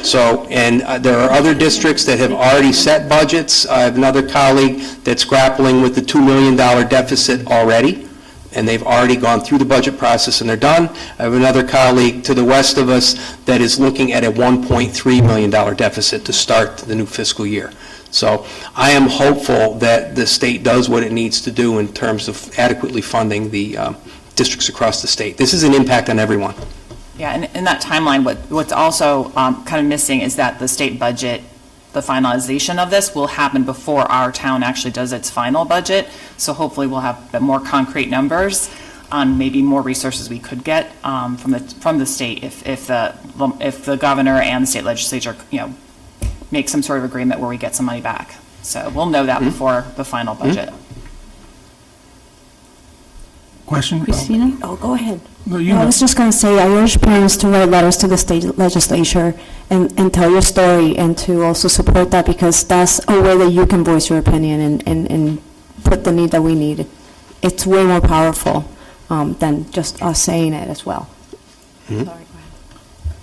Speaker 6: So, and there are other districts that have already set budgets. I have another colleague that's grappling with the $2 million deficit already, and they've already gone through the budget process and they're done. I have another colleague to the west of us that is looking at a $1.3 million deficit to start the new fiscal year. So I am hopeful that the state does what it needs to do in terms of adequately funding the districts across the state. This is an impact on everyone.
Speaker 16: Yeah, and in that timeline, what's also kind of missing is that the state budget, the finalization of this will happen before our town actually does its final budget. So hopefully we'll have more concrete numbers on maybe more resources we could get from the state if the governor and the state legislature, make some sort of agreement where we get some money back. So we'll know that before the final budget.
Speaker 4: Question?
Speaker 1: Christina? Oh, go ahead.
Speaker 4: No,
Speaker 10: I was just going to say, I urge parents to write letters to the state legislature and tell your story, and to also support that, because that's a way that you can voice your opinion and put the need that we need. It's way more powerful than just us saying it as well. Sorry, go ahead.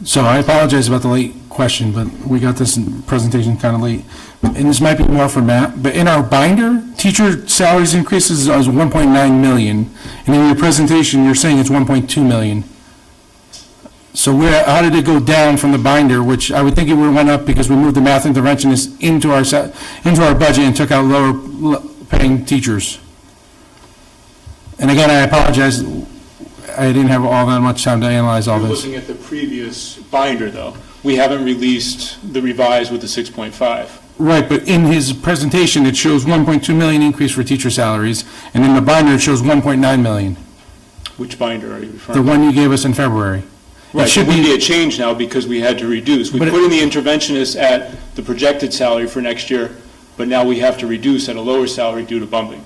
Speaker 4: So I apologize about the late question, but we got this presentation kind of late. And this might be more for Matt, but in our binder, teacher salaries increases is 1.9 million. And in your presentation, you're saying it's 1.2 million. So how did it go down from the binder, which I would think it would have went up because we moved the math interventionists into our budget and took out lower paying teachers? And again, I apologize. I didn't have all that much time to analyze all this.
Speaker 17: You're looking at the previous binder, though. We haven't released the revised with the 6.5.
Speaker 4: Right, but in his presentation, it shows 1.2 million increase for teacher salaries, and in the binder, it shows 1.9 million.
Speaker 17: Which binder are you referring to?
Speaker 4: The one you gave us in February.
Speaker 17: Right, it would be a change now because we had to reduce. We put in the interventionists at the projected salary for next year, but now we have to reduce at a lower salary due to bumping.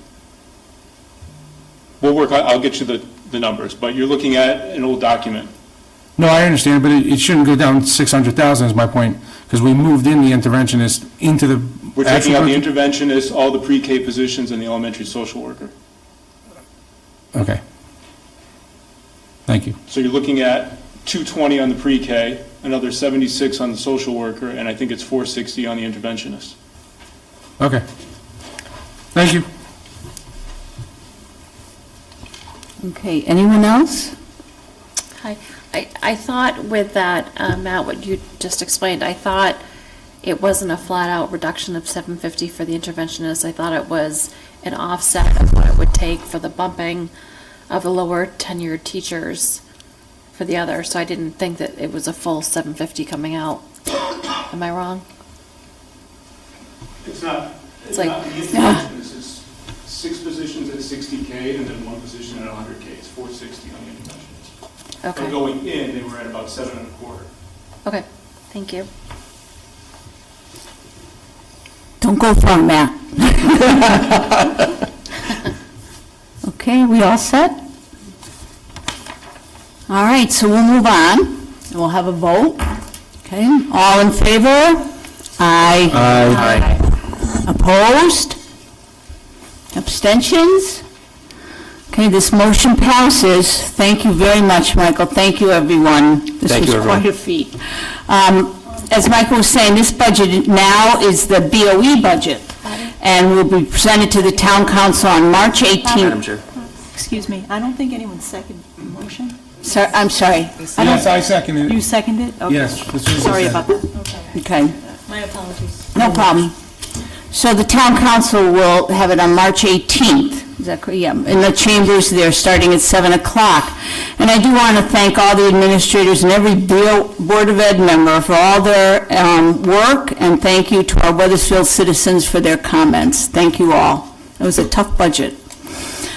Speaker 17: We'll work on, I'll get you the numbers, but you're looking at an old document.
Speaker 4: No, I understand, but it shouldn't go down 600,000 is my point, because we moved in the interventionist into the...
Speaker 17: We're taking out the interventionist, all the pre-K positions, and the elementary social worker.
Speaker 4: Okay. Thank you.
Speaker 17: So you're looking at 220 on the pre-K, another 76 on the social worker, and I think it's 460 on the interventionist.
Speaker 4: Okay. Thank you.
Speaker 1: Okay, anyone else?
Speaker 18: Hi. I thought with that, Matt, what you just explained, I thought it wasn't a flat-out reduction of $750 for the interventionist. I thought it was an offset of what it would take for the bumping of the lower tenured teachers for the other. So I didn't think that it was a full $750 coming out. Am I wrong?
Speaker 17: It's not.
Speaker 18: It's like,
Speaker 17: the interventionist is 6 positions at 60K and then 1 position at 100K. It's 460 on the interventionists.
Speaker 18: Okay.
Speaker 17: But going in, they were at about 7.25.
Speaker 18: Okay, thank you.
Speaker 1: Don't go far, Matt. Okay, we all set? All right, so we'll move on, and we'll have a vote. Okay, all in favor? Aye.
Speaker 3: Aye.
Speaker 1: Opposed? Abstentions? Okay, this motion passes. Thank you very much, Michael. Thank you, everyone.
Speaker 3: Thank you,
Speaker 1: This was
Speaker 3: everyone.
Speaker 1: quite a feat. As Michael was saying, this budget now is the BOE budget, and will be presented to the town council on March 18th.
Speaker 3: Madam Chair.
Speaker 19: Excuse me, I don't think anyone seconded the motion.
Speaker 1: I'm sorry.
Speaker 4: Yes, I second it.
Speaker 19: You seconded it? Okay.
Speaker 4: Yes, that's what you
Speaker 19: Sorry
Speaker 4: said.
Speaker 19: about that.
Speaker 1: Okay.
Speaker 19: My apologies.
Speaker 1: No problem. So the town council will have it on March 18th. Is that correct? Yeah, in the chambers there, starting at 7 o'clock. And I do want to thank all the administrators and every Board of Ed member for all their work, and thank you to our Weathersfield citizens for their comments. Thank you all. It was a tough budget.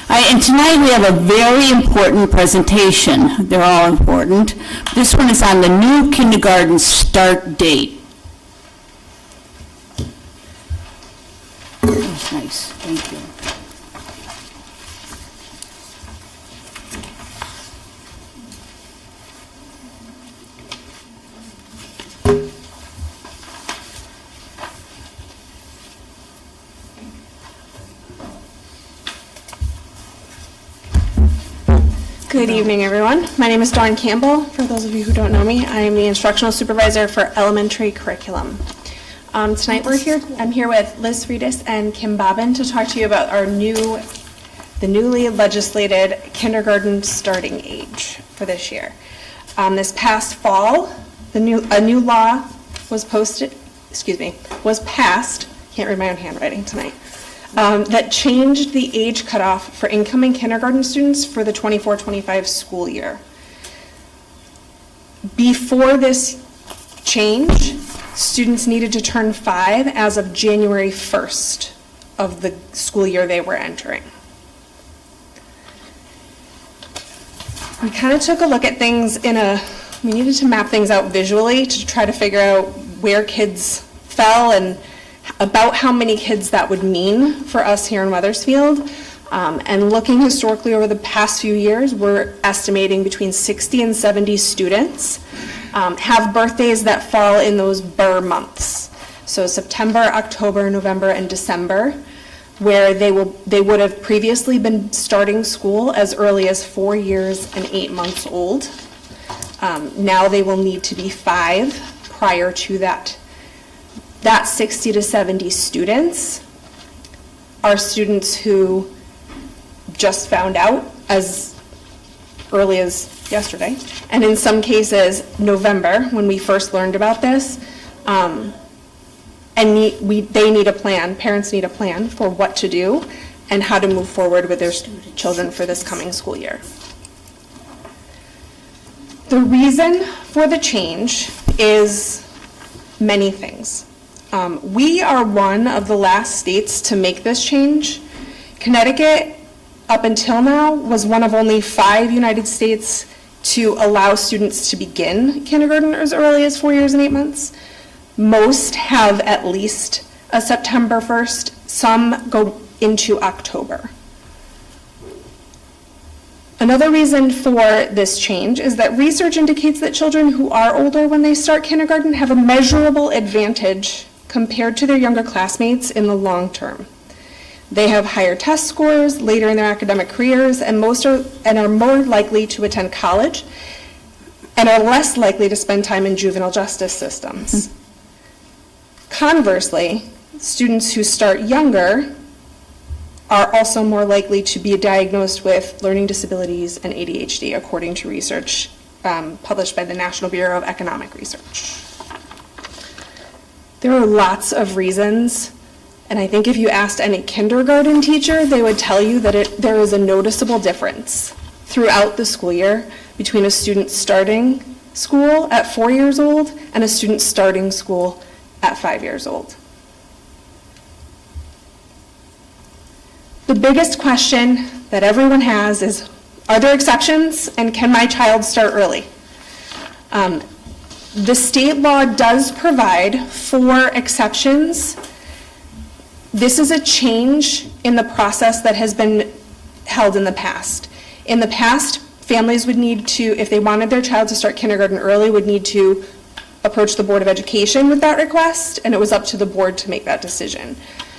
Speaker 1: And tonight we have a very important presentation. They're all important. This one is on the new kindergarten start date. That's nice, thank you.
Speaker 20: Good evening, everyone. My name is Dawn Campbell. For those of you who don't know me, I am the instructional supervisor for elementary curriculum. Tonight I'm here with Liz Friedis and Kim Bobbin to talk to you about the newly legislated kindergarten starting age for this year. This past fall, a new law was passed, can't read my own handwriting tonight, that changed the age cutoff for incoming kindergarten students for the 24-25 school year. Before this change, students needed to turn 5 as of January 1st of the school year they were entering. We kind of took a look at things we needed to map things out visually to try to figure out where kids fell and about how many kids that would mean for us here in Weathersfield. And looking historically over the past few years, we're estimating between 60 and 70 students have birthdays that fall in those BER months. So September, October, November, and December, where they would have previously been starting school as early as 4 years and 8 months old. Now they will need to be 5 prior to that. That 60 to 70 students are students who just found out as early as yesterday, and in some cases, November, when we first learned about this, and they need a plan, parents need a plan for what to do and how to move forward with their children for this coming school year. The reason for the change is many things. We are one of the last states to make this change. Connecticut, up until now, was one of only 5 United States to allow students to begin kindergarten as early as 4 years and 8 months. Most have at least a September 1st. Some go into October. Another reason for this change is that research indicates that children who are older when they start kindergarten have a measurable advantage compared to their younger classmates in the long term. They have higher test scores later in their academic careers and are more likely to attend college and are less likely to spend time in juvenile justice systems. Conversely, students who start younger are also more likely to be diagnosed with learning disabilities and ADHD, according to research published by the National Bureau of Economic Research. There are lots of reasons, and I think if you asked any kindergarten teacher, they would tell you that there is a noticeable difference throughout the school year between a student starting school at 4 years old and a student starting school at 5 years old. The biggest question that everyone has is, are there exceptions, and can my child start early? The state law does provide for exceptions. This is a change in the process that has been held in the past. In the past, families would need to, if they wanted their child to start kindergarten early, would need to approach the Board of Education with that request, and it was up to the board to make that decision.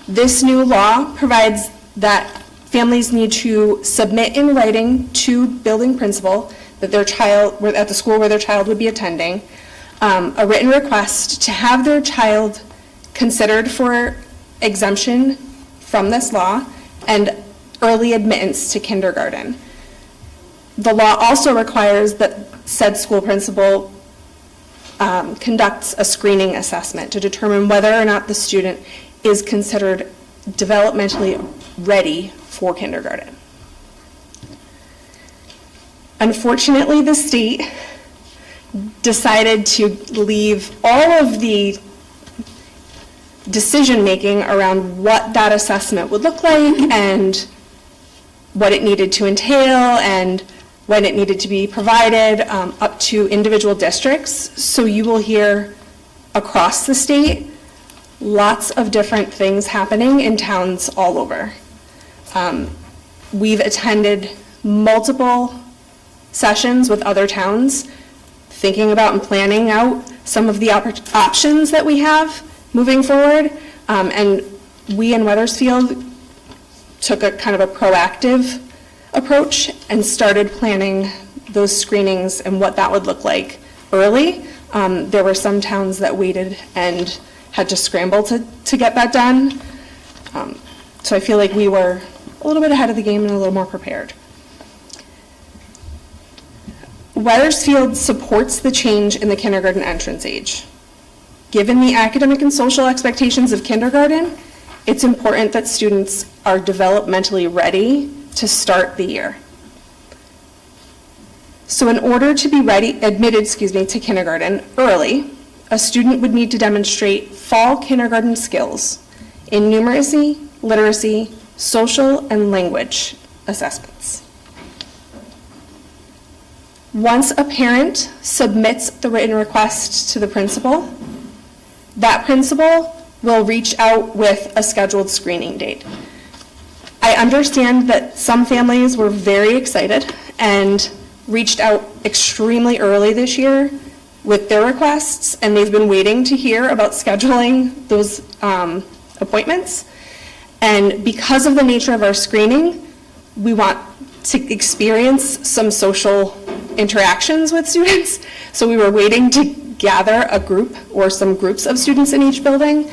Speaker 20: This new law provides that families need to submit in writing to building principal that their child, at the school where their child would be attending, a written request to have their child considered for exemption from this law and early admittance to kindergarten. The law also requires that said school principal conducts a screening assessment to determine whether or not the student is considered developmentally ready for kindergarten. Unfortunately, the state decided to leave all of the decision-making around what that assessment would look like and what it needed to entail and when it needed to be provided up to individual districts. So you will hear across the state lots of different things happening in towns all over. We've attended multiple sessions with other towns, thinking about and planning out some of the options that we have moving forward. And we in Wethersfield took a kind of a proactive approach and started planning those screenings and what that would look like early. There were some towns that waited and had to scramble to get that done. So I feel like we were a little bit ahead of the game and a little more prepared. Wethersfield supports the change in the kindergarten entrance age. Given the academic and social expectations of kindergarten, it's important that students are developmentally ready to start the year. So in order to be admitted to kindergarten early, a student would need to demonstrate fall kindergarten skills in numeracy, literacy, social, and language assessments. Once a parent submits the written request to the principal, that principal will reach out with a scheduled screening date. I understand that some families were very excited and reached out extremely early this year with their requests, and they've been waiting to hear about scheduling those appointments. And because of the nature of our screening, we want to experience some social interactions with students. So we were waiting to gather a group or some groups of students in each building.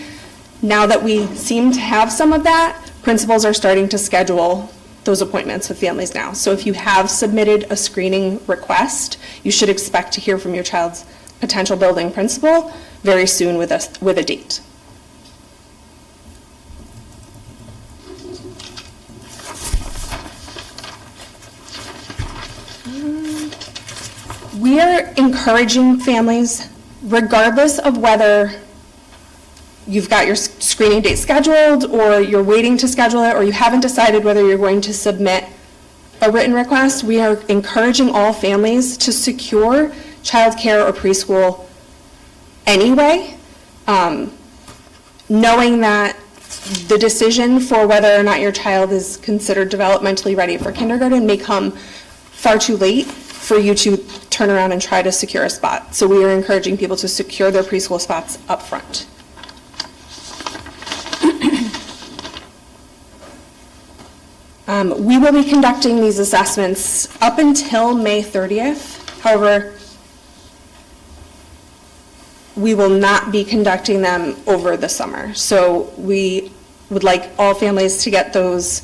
Speaker 20: Now that we seem to have some of that, principals are starting to schedule those appointments with families now. So if you have submitted a screening request, you should expect to hear from your child's potential building principal very soon with a date. We are encouraging families, regardless of whether you've got your screening date scheduled or you're waiting to schedule it or you haven't decided whether you're going to submit a written request, we are encouraging all families to secure childcare or preschool anyway, knowing that the decision for whether or not your child is considered developmentally ready for kindergarten may come far too late for you to turn around and try to secure a spot. So we are encouraging people to secure their preschool spots up front. We will be conducting these assessments up until May 30th. However, we will not be conducting them over the summer. So we would like all families to get those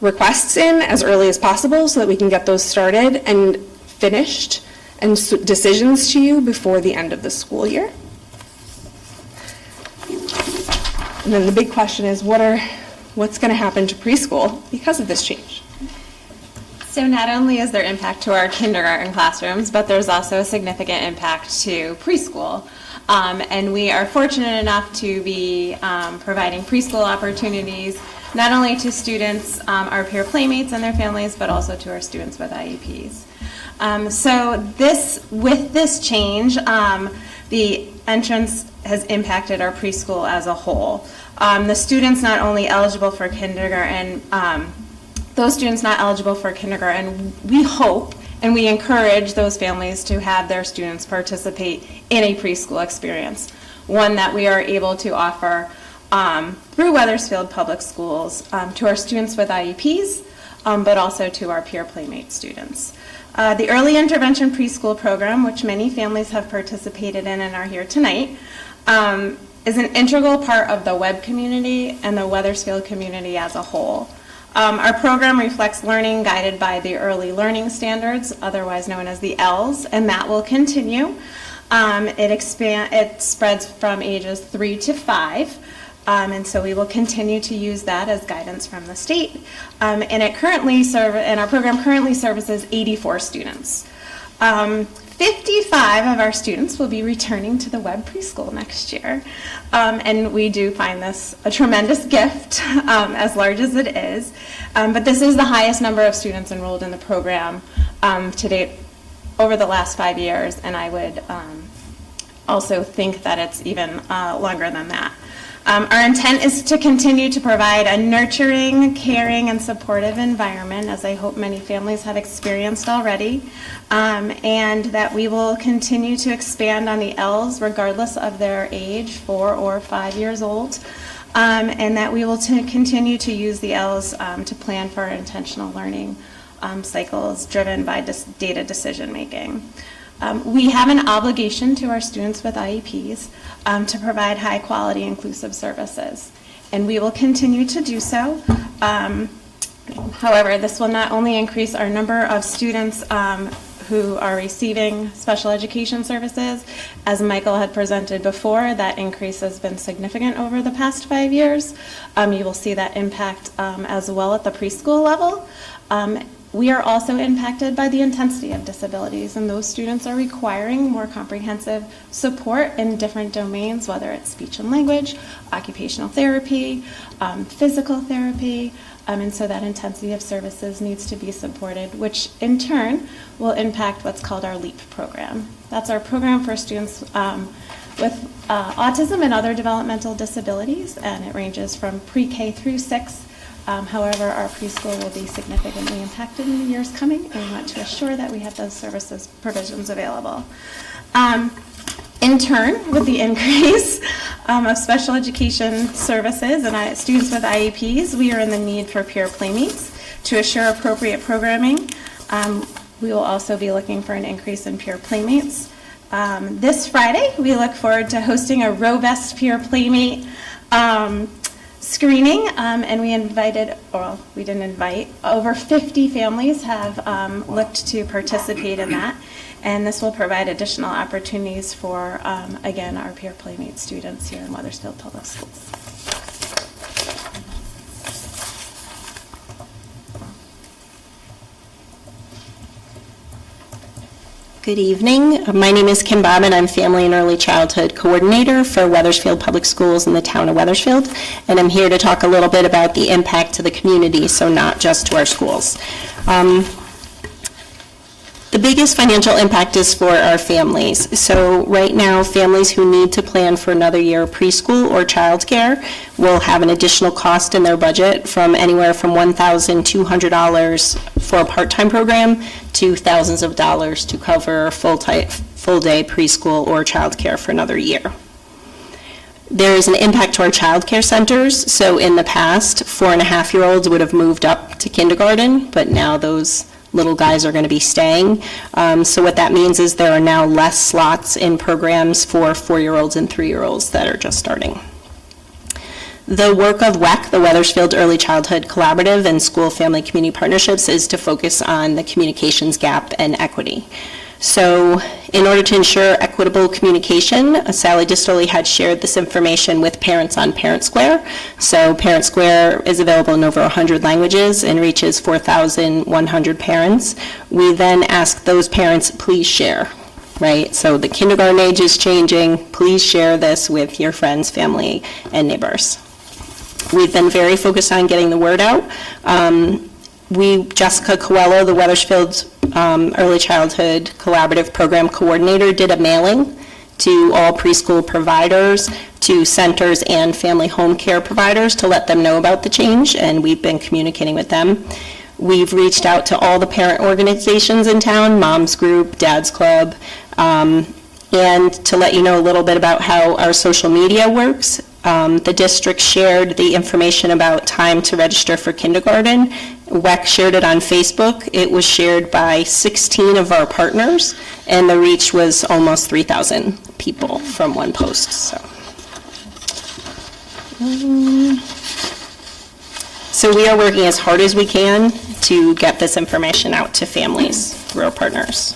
Speaker 20: requests in as early as possible so that we can get those started and finished and decisions to you before the end of the school year. And then the big question is, what's going to happen to preschool because of this change?
Speaker 21: So not only is there impact to our kindergarten classrooms, but there's also a significant impact to preschool. And we are fortunate enough to be providing preschool opportunities not only to students, our peer playmates and their families, but also to our students with IEPs. With this change, the entrance has impacted our preschool as a whole. The students not only eligible for kindergarten, those students not eligible for kindergarten, we hope and we encourage those families to have their students participate in a preschool experience, one that we are able to offer through Wethersfield Public Schools to our students with IEPs, but also to our peer playmate students. The Early Intervention Preschool Program, which many families have participated in and are here tonight, is an integral part of the Webb community and the Wethersfield community as a whole. Our program reflects learning guided by the Early Learning Standards, otherwise known as the ELS, and that will continue. It spreads from ages 3 to 5, and so we will continue to use that as guidance from the state. And our program currently services 84 students. 55 of our students will be returning to the Webb Preschool next year. And we do find this a tremendous gift, as large as it is. But this is the highest number of students enrolled in the program to date over the last 5 years, and I would also think that it's even longer than that. Our intent is to continue to provide a nurturing, caring, and supportive environment, as I hope many families have experienced already, and that we will continue to expand on the ELs regardless of their age, 4 or 5 years old, and that we will continue to use the ELs to plan for intentional learning cycles driven by data decision making. We have an obligation to our students with IEPs to provide high-quality inclusive services, and we will continue to do so. However, this will not only increase our number of students who are receiving special education services. As Michael had presented before, that increase has been significant over the past 5 years. You will see that impact as well at the preschool level. We are also impacted by the intensity of disabilities, and those students are requiring more comprehensive support in different domains, whether it's speech and language, occupational therapy, physical therapy, and so that intensity of services needs to be supported, which in turn will impact what's called our LEAP program. That's our program for students with autism and other developmental disabilities, and it ranges from pre-K through 6. However, our preschool will be significantly impacted in the years coming, and we want to assure that we have those services provisions available. In turn, with the increase of special education services and students with IEPs, we are in the need for peer playmates to assure appropriate programming. We will also be looking for an increase in peer playmates. This Friday, we look forward to hosting a robust peer playmate screening, and we didn't invite, over 50 families have looked to participate in that, and this will provide additional opportunities for, again, our peer playmate students here in Wethersfield Public Schools.
Speaker 7: Good evening. My name is Kim Bob, and I'm Family and Early Childhood Coordinator for Wethersfield Public Schools in the town of Wethersfield, and I'm here to talk a little bit about the impact to the community, so not just to our schools. The biggest financial impact is for our families. So right now, families who need to plan for another year of preschool or childcare will have an additional cost in their budget from anywhere from $1,200 for a part-time program to thousands of dollars to cover full-day preschool or childcare for another year. There is an impact to our childcare centers. So in the past, 4.5-year-olds would have moved up to kindergarten, but now those little guys are going to be staying. So what that means is there are now less slots in programs for 4-year-olds and 3-year-olds that are just starting. The work of WEC, the Wethersfield Early Childhood Collaborative, and School Family Community Partnerships is to focus on the communications gap and equity. So in order to ensure equitable communication, Sally Distoli had shared this information with parents on Parent Square. So Parent Square is available in over 100 languages and reaches 4,100 parents. We then ask those parents, please share, right? So the kindergarten age is changing. Please share this with your friends, family, and neighbors. We've been very focused on getting the word out. Jessica Coelho, the Weathersfield Early Childhood Collaborative Program Coordinator, did a mailing to all preschool providers, to centers and family home care providers to let them know about the change, and we've been communicating with them. We've reached out to all the parent organizations in town, Mom's Group, Dad's Club, and to let you know a little bit about how our social media works. The district shared the information about time to register for kindergarten. WEC shared it on Facebook. It was shared by 16 of our partners, and the reach was almost 3,000 people from one post. So we are working as hard as we can to get this information out to families through our partners.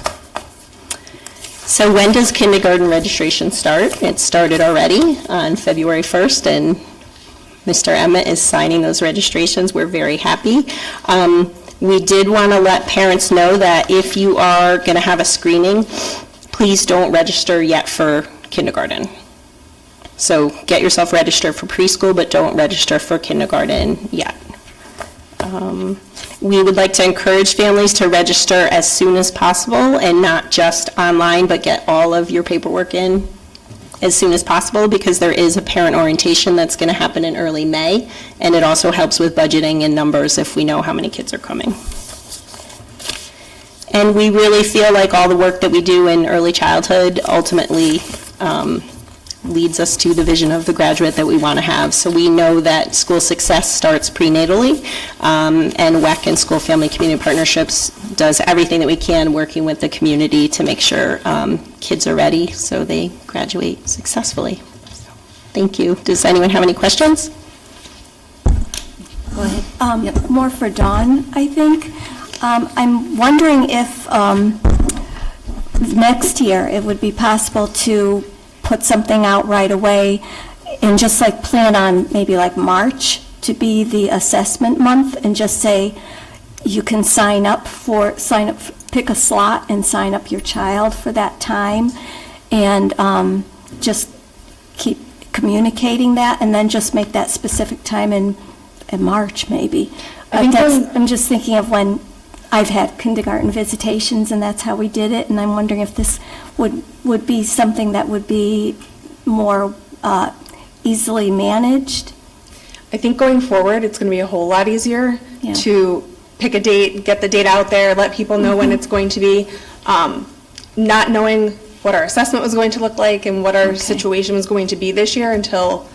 Speaker 7: So when does kindergarten registration start? It started already on February 1st, and Mr. Emmett is signing those registrations. We're very happy. We did want to let parents know that if you are going to have a screening, please don't register yet for kindergarten. So get yourself registered for preschool, but don't register for kindergarten yet. We would like to encourage families to register as soon as possible, and not just online, but get all of your paperwork in as soon as possible, because there is a parent orientation that's going to happen in early May, and it also helps with budgeting and numbers if we know how many kids are coming. And we really feel like all the work that we do in early childhood ultimately leads us to the vision of the graduate that we want to have. So we know that school success starts prenatally, and WEC and School Family Community Partnerships does everything that we can working with the community to make sure kids are ready so they graduate successfully. So, thank you. Does anyone have any questions?
Speaker 12: Go ahead. More for Dawn, I think. I'm wondering if next year it would be possible to put something out right away and just like plan on maybe like March to be the assessment month, and just say you can pick a slot and sign up your child for that time, and just keep communicating that, and then just make that specific time in March maybe. I'm just thinking of when I've had kindergarten visitations, and that's how we did it, and I'm wondering if this would be something that would be more easily managed.
Speaker 20: I think going forward, it's going to be a whole lot easier to pick a date, get the date out there, let people know when it's going to be. Not knowing what our assessment was going to look like and what our situation was going to be this year until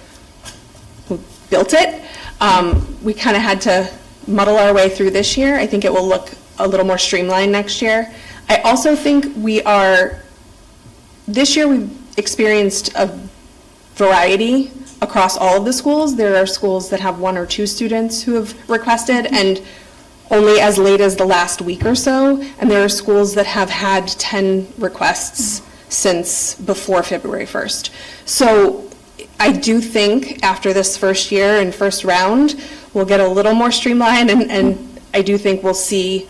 Speaker 20: we built it, we kind of had to muddle our way through this year. I think it will look a little more streamlined next year. I also think this year we've experienced a variety across all of the schools. There are schools that have 1 or 2 students who have requested, and only as late as the last week or so, and there are schools that have had 10 requests since before February 1st. So I do think after this first year and first round, we'll get a little more streamlined, and I do think we'll see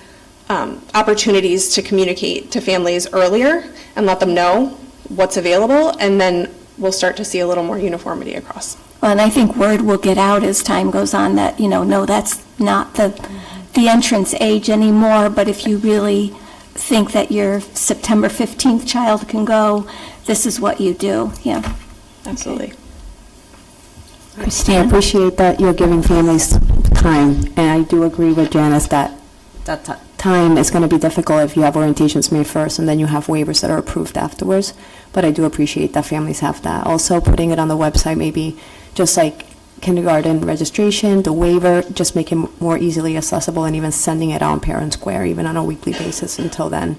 Speaker 20: opportunities to communicate to families earlier and let them know what's available, and then we'll start to see a little more uniformity across.
Speaker 12: Well, and I think word will get out as time goes on that, no, that's not the entrance age anymore, but if you really think that your September 15th child can go, this is what you do. Yeah.
Speaker 20: Absolutely.
Speaker 10: Christine, I appreciate that you're giving families time, and I do agree with Janice that time is going to be difficult if you have orientations May 1st and then you have waivers that are approved afterwards, but I do appreciate that families have that. Also, putting it on the website, maybe just like kindergarten registration, the waiver, just make it more easily accessible, and even sending it on Parent Square, even on a weekly basis until then,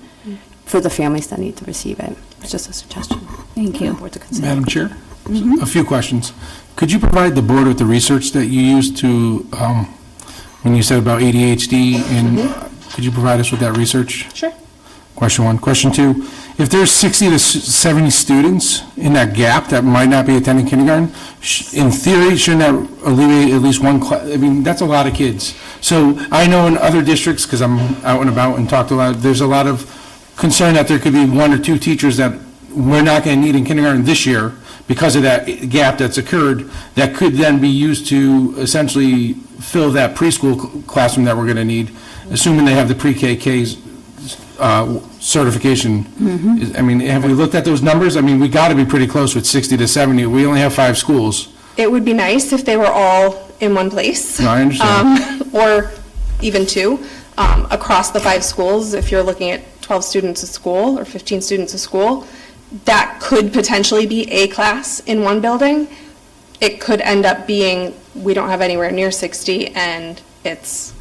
Speaker 10: for the families that need to receive it. It's just a suggestion.
Speaker 1: Thank you.
Speaker 4: Madam Chair, a few questions. Could you provide the board with the research that you used to, when you said about ADHD, and could you provide us with that research?
Speaker 20: Sure.
Speaker 4: Question 1. Question 2, if there's 60 to 70 students in that gap that might not be attending kindergarten, in theory, shouldn't that alleviate at least one class? I mean, that's a lot of kids. So I know in other districts, because I'm out and about and talked a lot, there's a lot of concern that there could be 1 or 2 teachers that we're not going to need in kindergarten this year because of that gap that's occurred, that could then be used to essentially fill that preschool classroom that we're going to need, assuming they have the pre-KK certification. I mean, have we looked at those numbers? I mean, we got to be pretty close with 60 to 70. We only have 5 schools.
Speaker 20: It would be nice if they were all in one place.
Speaker 4: No, I understand.
Speaker 20: Or even 2, across the 5 schools. If you're looking at 12 students a school or 15 students a school, that could potentially be a class in one building. It could end up being, we don't have anywhere near 60, and it's,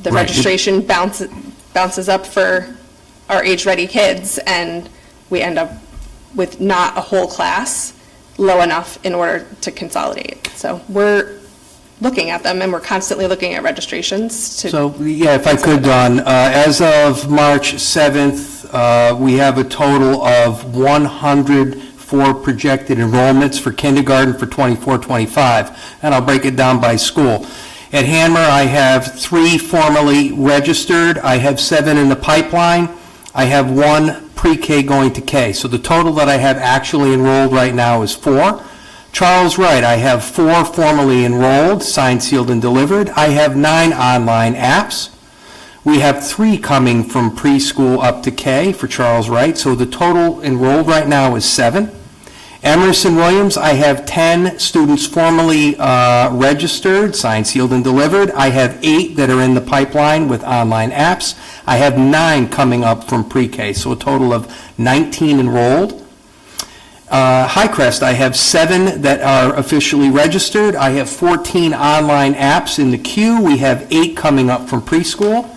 Speaker 20: the
Speaker 4: Right.
Speaker 20: registration bounces up for our age-ready kids, and we end up with not a whole class low enough in order to consolidate. So we're looking at them, and we're constantly looking at registrations to.
Speaker 6: So, yeah, if I could, Dawn, as of March 7th, we have a total of 104 projected enrollments for kindergarten for 24-25, and I'll break it down by school. At Hanmer, I have 3 formally registered, I have 7 in the pipeline, I have 1 pre-K going to K. So the total that I have actually enrolled right now is 4. Charles Wright, I have 4 formally enrolled, signed, sealed, and delivered. I have 9 online apps. We have 3 coming from preschool up to K for Charles Wright, so the total enrolled right now is 7. Emerson Williams, I have 10 students formally registered, signed, sealed, and delivered. I have 8 that are in the pipeline with online apps. I have 9 coming up from pre-K, so a total of 19 enrolled. Highcrest, I have 7 that are officially registered. I have 14 online apps in the queue. We have 8 coming up from preschool.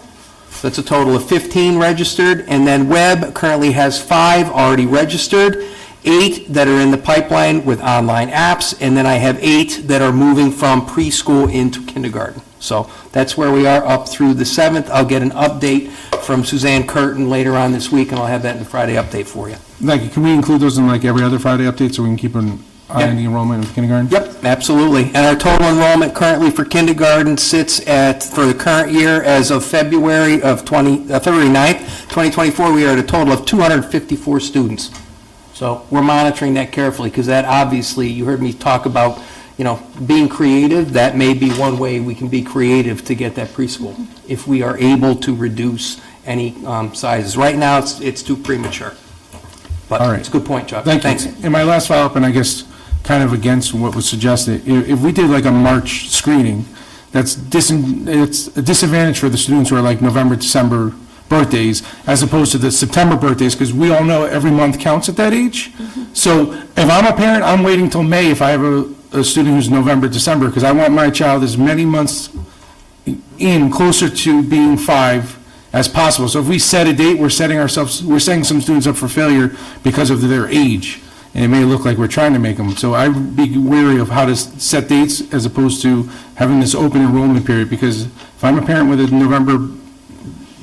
Speaker 6: That's a total of 15 registered. And then Webb currently has 5 already registered, 8 that are in the pipeline with online apps, and then I have 8 that are moving from preschool into kindergarten. So that's where we are up through the 7th. I'll get an update from Suzanne Curtin later on this week, and I'll have that in the Friday update for you.
Speaker 4: Thank you. Can we include those in like every other Friday update so we can keep an eye on the enrollment of kindergarten?
Speaker 6: Yep, absolutely. And our total enrollment currently for kindergarten sits at, for the current year, as of February 9th, 2024, we are at a total of 254 students. So we're monitoring that carefully, because that obviously, you heard me talk about, being creative. That may be one way we can be creative to get that preschool, if we are able to reduce any sizes. Right now, it's too premature. But
Speaker 4: All right.
Speaker 6: it's a good point, Chuck.
Speaker 4: Thank
Speaker 6: Thanks.
Speaker 4: you. And my last follow-up, and I guess kind of against what was suggested, if we did like a March screening, it's a disadvantage for the students who are like November, December birthdays, as opposed to the September birthdays, because we all know every month counts at that age. So if I'm a parent, I'm waiting till May if I have a student who's November, December, because I want my child as many months in, closer to being 5 as possible. So if we set a date, we're setting some students up for failure because of their age, and it may look like we're trying to make them. So I would be wary of how to set dates as opposed to having this open enrollment period, because if I'm a parent with a November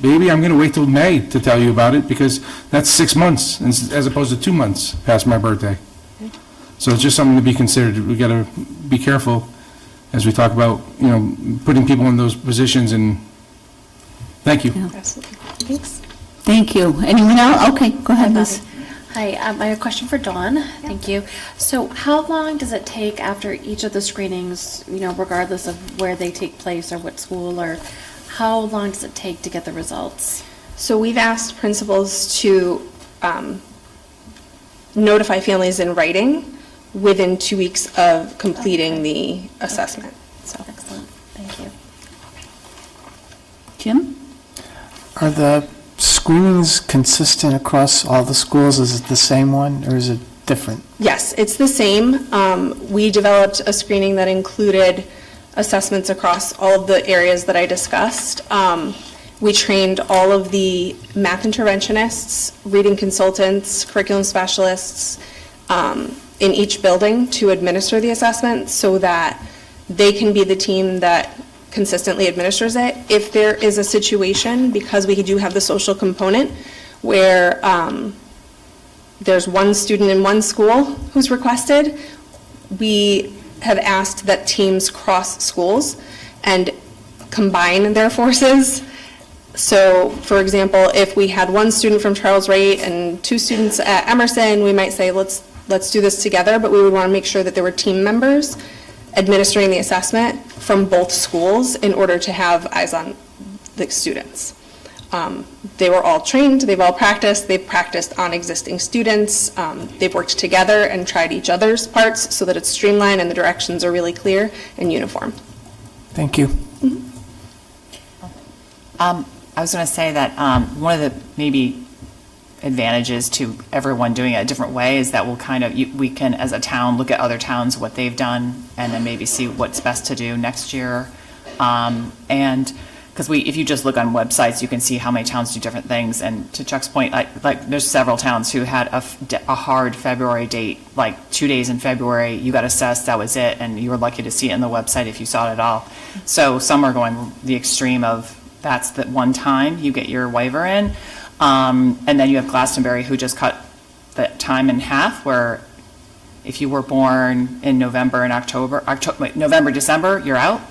Speaker 4: baby, I'm going to wait till May to tell you about it, because that's 6 months as opposed to 2 months past my birthday. So it's just something to be considered. We got to be careful as we talk about, putting people in those positions, and thank you.
Speaker 20: Absolutely. Thanks.
Speaker 1: Thank you. Anyone else? Okay, go ahead, Liz.
Speaker 18: Hi, I have a question for Dawn. Thank you. So how long does it take after each of the screenings, regardless of where they take place or what school, or how long does it take to get the results?
Speaker 20: So we've asked principals to notify families in writing within 2 weeks of completing the assessment. So.
Speaker 18: Excellent. Thank you.
Speaker 1: Jim?
Speaker 9: Are the screenings consistent across all the schools? Is it the same one, or is it different?
Speaker 20: Yes, it's the same. We developed a screening that included assessments across all of the areas that I discussed. We trained all of the math interventionists, reading consultants, curriculum specialists in each building to administer the assessment, so that they can be the team that consistently administers it. If there is a situation, because we do have the social component, where there's one student in one school who's requested, we have asked that teams cross schools and combine their forces. So, for example, if we had one student from Charles Wright and 2 students at Emerson, we might say, let's let's do this together, but we would want to make sure that there were team members administering the assessment from both schools in order to have eyes on the students. They were all trained, they've all practiced, they've practiced on existing students, they've worked together and tried each other's parts so that it's streamlined and the directions are really clear and uniform.
Speaker 9: Thank you.
Speaker 16: I was going to say that one of the maybe advantages to everyone doing it a different way is that we can, as a town, look at other towns, what they've done, and then maybe see what's best to do next year. And because if you just look on websites, you can see how many towns do different things. And to Chuck's point, like there's several towns who had a hard February date, like 2 days in February, you got assessed, that was it, and you were lucky to see it on the website if you saw it at all. So some are going the extreme of that's the one time you get your waiver in. And then you have Glastonbury who just cut the time in half, where if you were born in November and November, December, you're out.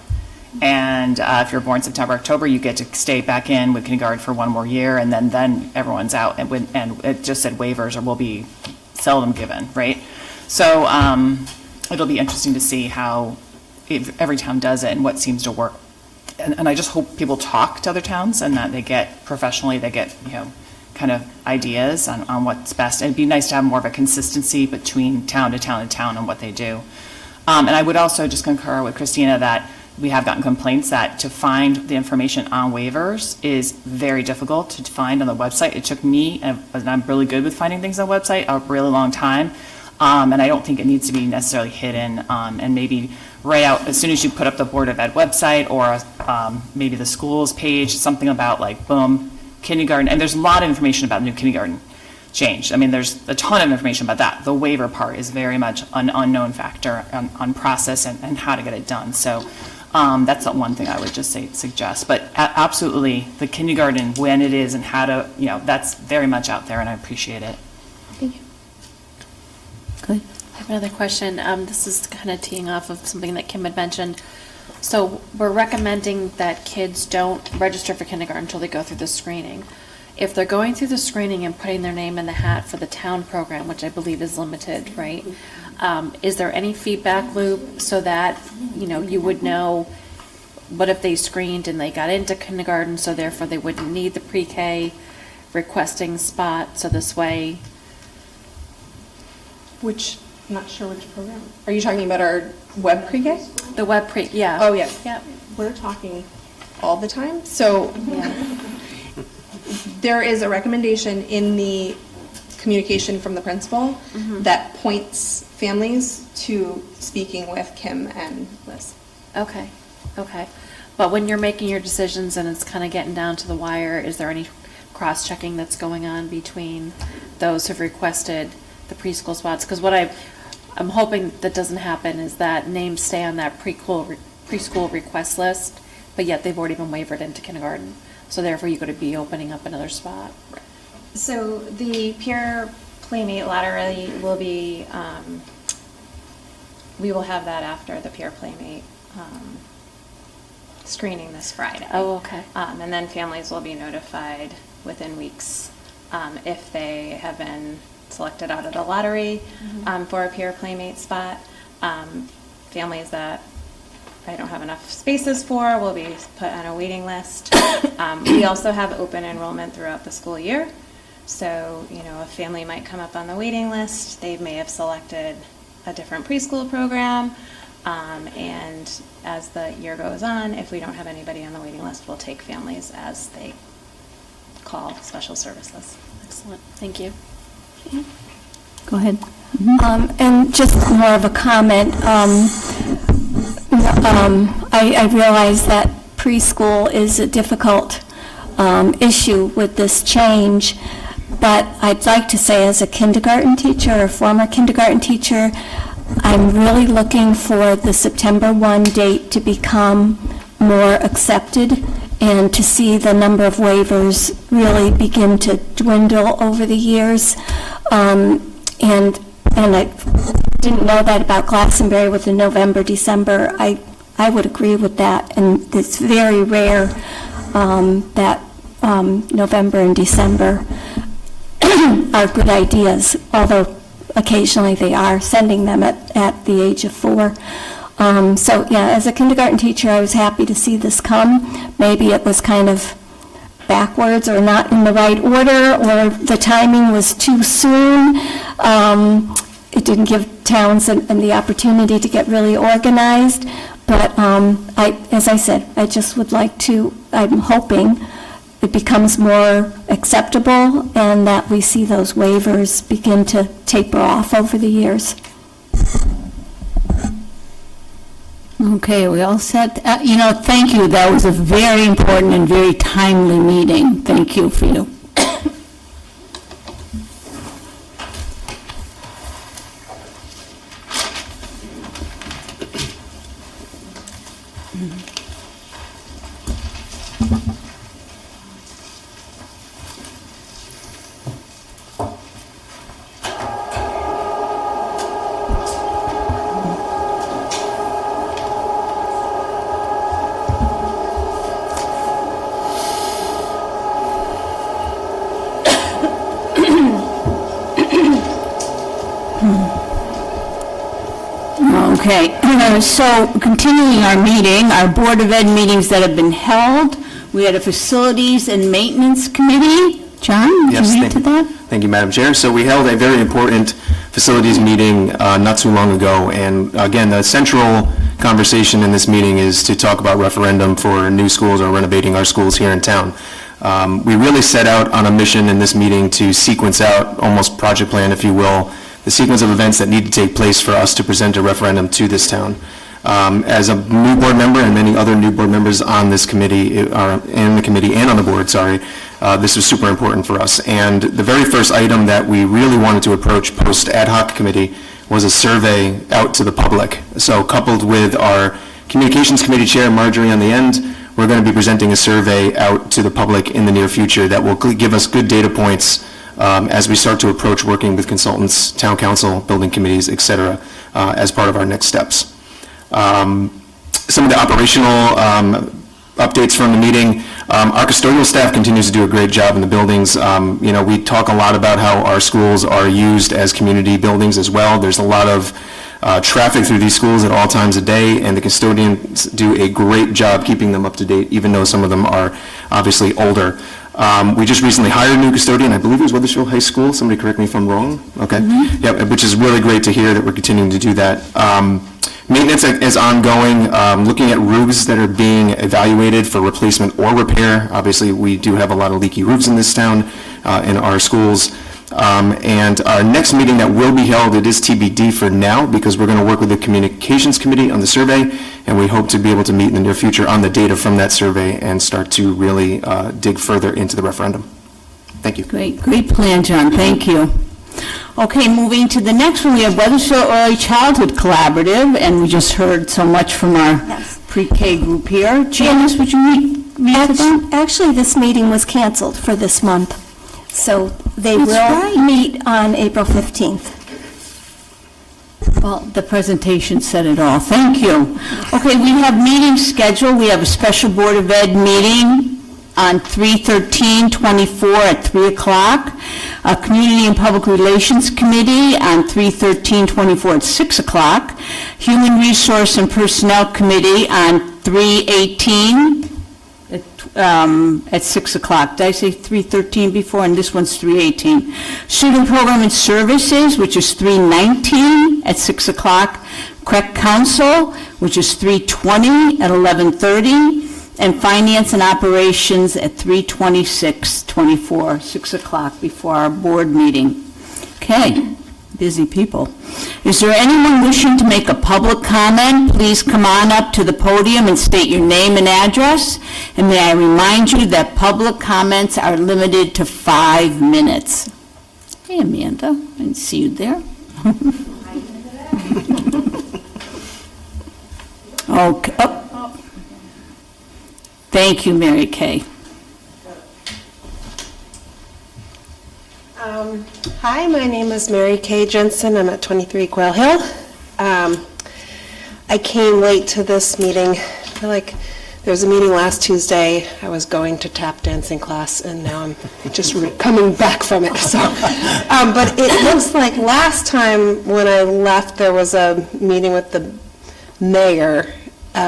Speaker 16: And if you're born September, October, you get to stay back in with kindergarten for one more year, and then everyone's out. And it just said waivers will be seldom given, right? So it'll be interesting to see how every town does it and what seems to work. And I just hope people talk to other towns and that they get professionally, they get, kind of ideas on what's best. And it'd be nice to have more of a consistency between town to town and town on what they do. And I would also just concur with Christina that we have gotten complaints that to find the information on waivers is very difficult to find on the website. It took me, and I'm really good with finding things on the website, a really long time. And I don't think it needs to be necessarily hidden. And maybe right out, as soon as you put up the Board of Ed website or maybe the schools page, something about like, boom, kindergarten. And there's a lot of information about new kindergarten change. I mean, there's a ton of information about that. The waiver part is very much an unknown factor on process and how to get it done. So that's the one thing I would just suggest. But absolutely, the kindergarten, when it is and how to, that's very much out there, and I appreciate it.
Speaker 18: Thank you. Good. I have another question. This is kind of teeing off of something that Kim had mentioned. So we're recommending that kids don't register for kindergarten until they go through the screening. If they're going through the screening and putting their name in the hat for the town program, which I believe is limited, right? Is there any feedback loop so that, you would know what if they screened and they got into kindergarten, so therefore they wouldn't need the pre-K requesting spot, so this way?
Speaker 20: I'm not sure which program. Are you talking about our web pre-K?
Speaker 18: The web yeah.
Speaker 20: Oh, yeah.
Speaker 18: Yeah.
Speaker 20: We're talking all the time. So there is a recommendation in the communication from the principal that points families to speaking with Kim and Liz.
Speaker 18: Okay. But when you're making your decisions and it's kind of getting down to the wire, is there any cross-checking that's going on between those who've requested the preschool spots? Because what I'm hoping that doesn't happen is that names stay on that preschool request list, but yet they've already been waivered into kindergarten. So therefore, you could be opening up another spot.
Speaker 21: So the peer playmate lottery will be, we will have that after the peer playmate screening this Friday.
Speaker 18: Oh, okay.
Speaker 21: And then families will be notified within weeks if they have been selected out of the lottery for a peer playmate spot. Families that I don't have enough spaces for will be put on a waiting list. We also have open enrollment throughout the school year. So, a family might come up on the waiting list. They may have selected a different preschool program. And as the year goes on, if we don't have anybody on the waiting list, we'll take families as they call special services.
Speaker 18: Excellent. Thank you.
Speaker 10: Go ahead.
Speaker 12: And just more of a comment, I realize that preschool is a difficult issue with this change, but I'd like to say as a kindergarten teacher, or former kindergarten teacher, I'm really looking for the September 1 date to become more accepted and to see the number of waivers really begin to dwindle over the years. And I didn't know that about Glastonbury with the November, December. I would agree with that, and it's very rare that November and December are good ideas, although occasionally they are sending them at the age of 4. So, yeah, as a kindergarten teacher, I was happy to see this come. Maybe it was kind of backwards or not in the right order, or the timing was too soon. It didn't give towns and the opportunity to get really organized. But as I said, I just would like to, I'm hoping it becomes more acceptable and that we see those waivers begin to taper off over the years.
Speaker 1: Okay, we all set? Thank you. That was a very important and very timely meeting. Thank you for you. Okay, so continuing our meeting, our Board of Ed meetings that have been held, we had a Facilities and Maintenance Committee. John, would
Speaker 3: Yes,
Speaker 1: you read to that?
Speaker 3: Thank you, Madam Chair. So we held a very important facilities meeting not too long ago, and again, the central conversation in this meeting is to talk about referendum for new schools or renovating our schools here in town. We really set out on a mission in this meeting to sequence out, almost project plan, if you will, the sequence of events that need to take place for us to present a referendum to this town. As a new board member and many other new board members on this committee, in the committee and on the board, this was super important for us. And the very first item that we really wanted to approach post ad hoc committee was a survey out to the public. So coupled with our communications committee chair, Marjorie, on the end, we're going to be presenting a survey out to the public in the near future that will give us good data points as we start to approach working with consultants, town council, building committees, et cetera, as part of our next steps. Some of the operational updates from the meeting. Our custodial staff continues to do a great job in the buildings. We talk a lot about how our schools are used as community buildings as well. There's a lot of traffic through these schools at all times of day, and the custodians do a great job keeping them up to date, even though some of them are obviously older. We just recently hired a new custodian, I believe it was Weathersfield High School, somebody correct me if I'm wrong, okay? Yep, which is really great to hear that we're continuing to do that. Maintenance is ongoing, looking at roofs that are being evaluated for replacement or repair. Obviously, we do have a lot of leaky roofs in this town, in our schools. And our next meeting that will be held, it is TBD for now, because we're going to work with the Communications Committee on the survey, and we hope to be able to meet in the near future on the data from that survey and start to really dig further into the referendum. Thank you.
Speaker 1: Great plan, John, thank you. Okay, moving to the next one, we have Weathersfield Early Childhood Collaborative, and we just heard so much from our pre-K group here. Janice, would you read to them?
Speaker 12: Actually, this meeting was canceled for this month, so they will meet on April 15th.
Speaker 1: Well, the presentation said it all. Thank you. Okay, we have meetings scheduled. We have a special Board of Ed meeting on 3/13/24 at 3 o'clock. A Community and Public Relations Committee on 3/13/24 at 6 o'clock. Human Resource and Personnel Committee on 3/18 at 6 o'clock. Did I say 3/13 before? And this one's 3/18. Student Program and Services, which is 3/19 at 6 o'clock. Correct Council, which is 3/20 at 11:30. And Finance and Operations at 3/26/24, 6 o'clock before our board meeting. Okay, busy people. Is there anyone wishing to make a public comment? Please come on up to the podium and state your name and address. And may I remind you that public comments are limited to 5 minutes. Hey, Amanda, I didn't see you there. Okay. Oh. Thank you, Mary Kay.
Speaker 8: Hi, my name is Mary Kay Jensen. I'm at 23 Quail Hill. I came late to this meeting. I feel like There was a meeting last Tuesday. I was going to tap dancing class, and now I'm just coming back from it. So, but it looks like last time when I left, there was a meeting with the mayor.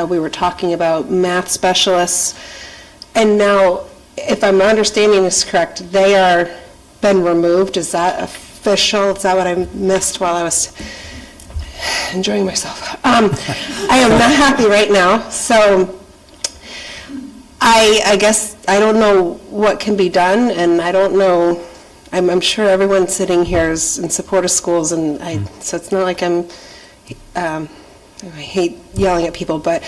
Speaker 8: We were talking about math specialists, and now, if I'm understanding this correct, they are been removed. Is that official? Is that what I missed while I was enjoying myself? I am not happy right now, so I guess I don't know what can be done, and I don't know, I'm sure everyone sitting here is in support of schools, and so it's not like I hate yelling at people, but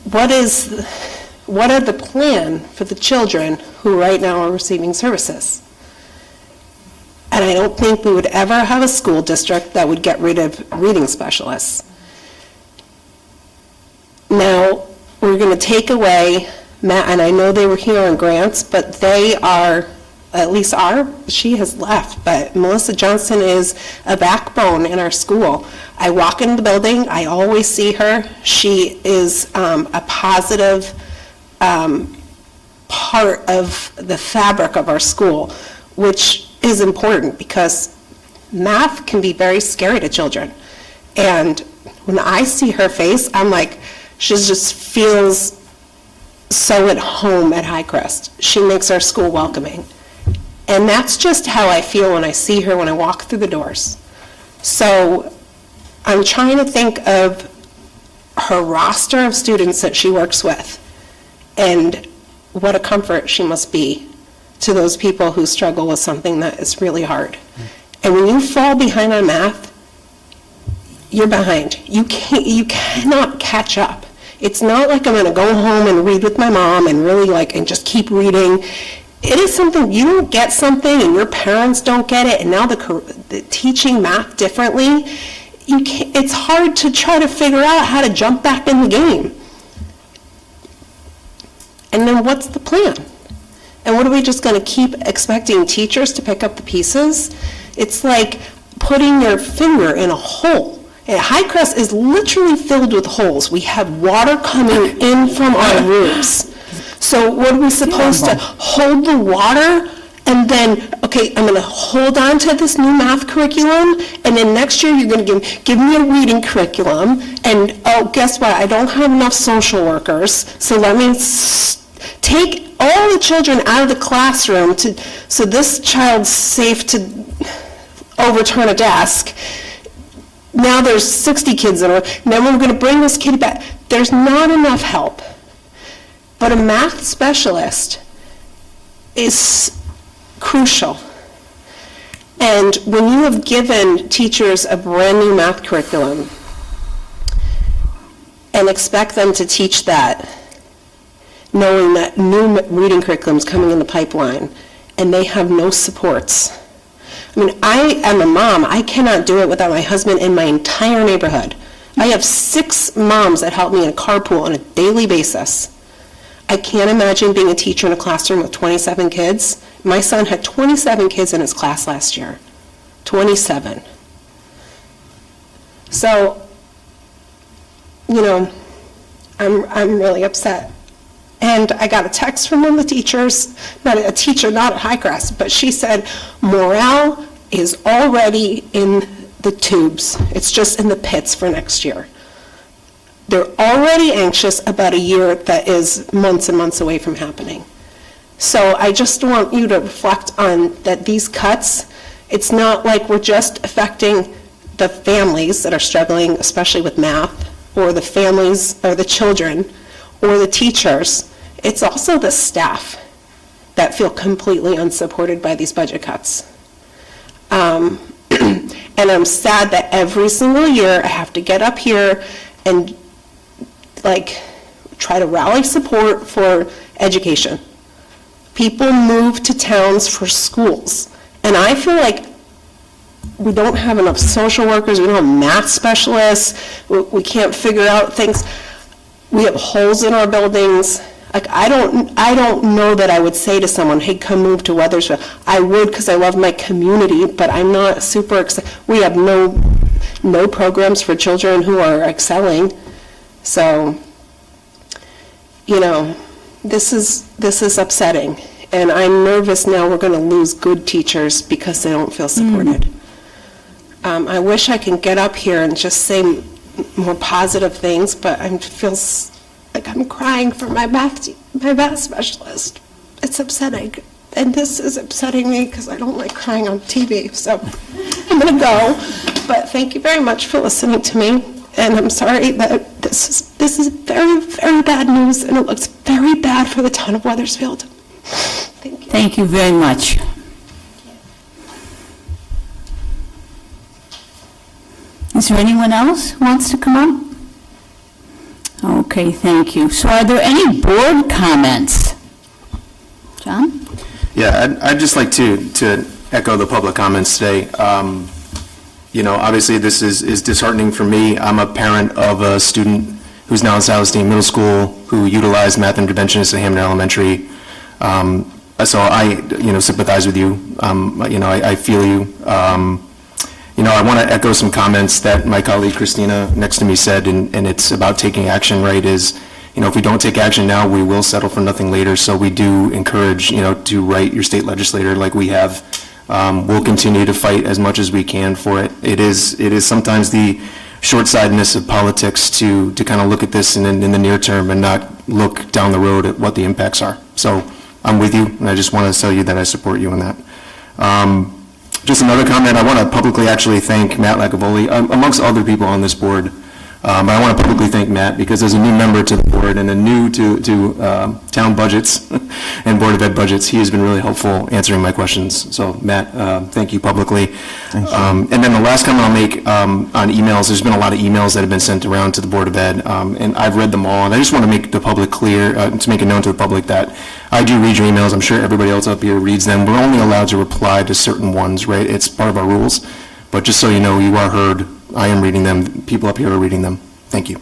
Speaker 8: what are the plan for the children who right now are receiving services? And I don't think we would ever have a school district that would get rid of reading specialists. Now, we're going to take away, and I know they were here on grants, but they are, at least she has left, but Melissa Johnson is a backbone in our school. I walk in the building, I always see her. She is a positive part of the fabric of our school, which is important because math can be very scary to children. And when I see her face, I'm like, she just feels so at home at Highcrest. She makes our school welcoming. And that's just how I feel when I see her when I walk through the doors. So I'm trying to think of her roster of students that she works with and what a comfort she must be to those people who struggle with something that is really hard. And when you fall behind on math, you're behind. You cannot catch up. It's not like I'm going to go home and read with my mom and really and just keep reading. It is something, you don't get something and your parents don't get it, and now the teaching math differently, it's hard to try to figure out how to jump back in the game. And then what's the plan? And what are we just going to keep expecting teachers to pick up the pieces? It's like putting your finger in a hole. And Highcrest is literally filled with holes. We have water coming in from our roofs. So what are we supposed to hold the water and then, okay, I'm going to hold on to this new math curriculum, and then next year you're going to give me a reading curriculum, and oh, guess what? I don't have enough social workers, so let me take all the children out of the classroom so this child's safe to overturn a desk. Now there's 60 kids in it, and then we're going to bring this kid back. There's not enough help. But a math specialist is crucial. And when you have given teachers a brand new math curriculum and expect them to teach that, knowing that new reading curriculum is coming in the pipeline, and they have no supports. I mean, I am a mom. I cannot do it without my husband in my entire neighborhood. I have 6 moms that help me in a carpool on a daily basis. I can't imagine being a teacher in a classroom with 27 kids. My son had 27 kids in his class last year. 27. So, I'm really upset. And I got a text from one of the teachers, not a teacher, not at Highcrest, but she said morale is already in the tubes. It's just in the pits for next year. They're already anxious about a year that is months and months away from happening. So I just want you to reflect on that these cuts, it's not like we're just affecting the families that are struggling, especially with math, or the families, or the children, or the teachers. It's also the staff that feel completely unsupported by these budget cuts. And I'm sad that every single year I have to get up here and try to rally support for education. People move to towns for schools. And I feel like we don't have enough social workers, we don't have math specialists, we can't figure out things. We have holes in our buildings. I don't know that I would say to someone, hey, come move to Weathersfield. I would because I love my community, but I'm not super excited. We have no programs for children who are excelling. So, you know, this is upsetting. And I'm nervous now we're going to lose good teachers because they don't feel supported. I wish I can get up here and just say more positive things, but I feel like I'm crying for my math specialist. It's upsetting. And this is upsetting me because I don't like crying on TV. So I'm going to go. But thank you very much for listening to me. And I'm sorry that this is very, very bad news, and it looks very bad for the town of Wethersfield. Thank you.
Speaker 1: Thank you very much. Is there anyone else who wants to come up? Okay, thank you. So are there any board comments? John?
Speaker 3: Yeah, I'd just like to echo the public comments today. You know, obviously this is disheartening for me. I'm a parent of a student who's now in Silas Deane Middle School who utilized math interventionists at Hampton Elementary. So I, you know, sympathize with you. You know, I feel you. You know, I want to echo some comments that my colleague Christina next to me said, and it's about taking action, right, is, you know, if we don't take action now, we will settle for nothing later. So we do encourage, you know, to write your state legislator like we have. We'll continue to fight as much as we can for it. It is sometimes the short-sightedness of politics to kind of look at this in the near term and not look down the road at what the impacts are. So I'm with you, and I just want to tell you that I support you in that. Just another comment, I want to publicly actually thank Matt Lacavoli, amongst other people on this board. But I want to publicly thank Matt, because as a new member to the board and a new to town budgets and Board of Ed budgets, he has been really helpful answering my questions. So Matt, thank you publicly. And then the last comment I'll make on emails, there's been a lot of emails that have been sent around to the Board of Ed, and I've read them all, and I just want to make the public clear, to make it known to the public that I do read your emails. I'm sure everybody else up here reads them. We're only allowed to reply to certain ones, right? It's part of our rules. But just so you know, you are heard. I am reading them. People up here are reading them. Thank you.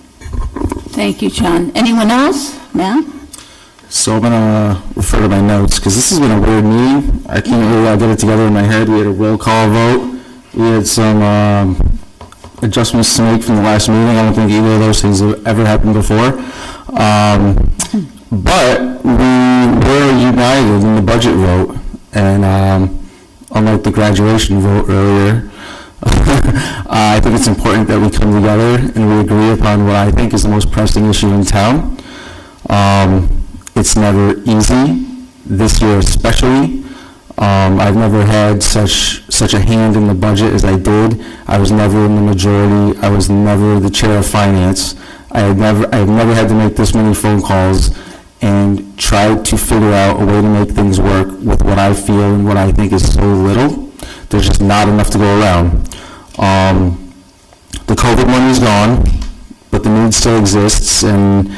Speaker 1: Thank you, John. Anyone else? Matt?
Speaker 3: So I'm going to refer to my notes, because this has been a weird meeting. I can't really get it together in my head. We had a roll call vote. We had some adjustments to make from the last meeting. I don't think either of those things have ever happened before. But we were united in the budget vote, and unlike the graduation vote earlier, I think it's important that we come together and we agree upon what I think is the most pressing issue in town. It's never easy, this year especially. I've never had such a hand in the budget as I did. I was never in the majority. I was never the chair of finance. I've never had to make this many phone calls and try to figure out a way to make things work with what I feel and what I think is so little. There's just not enough to go around. The COVID money is gone, but the need still exists, and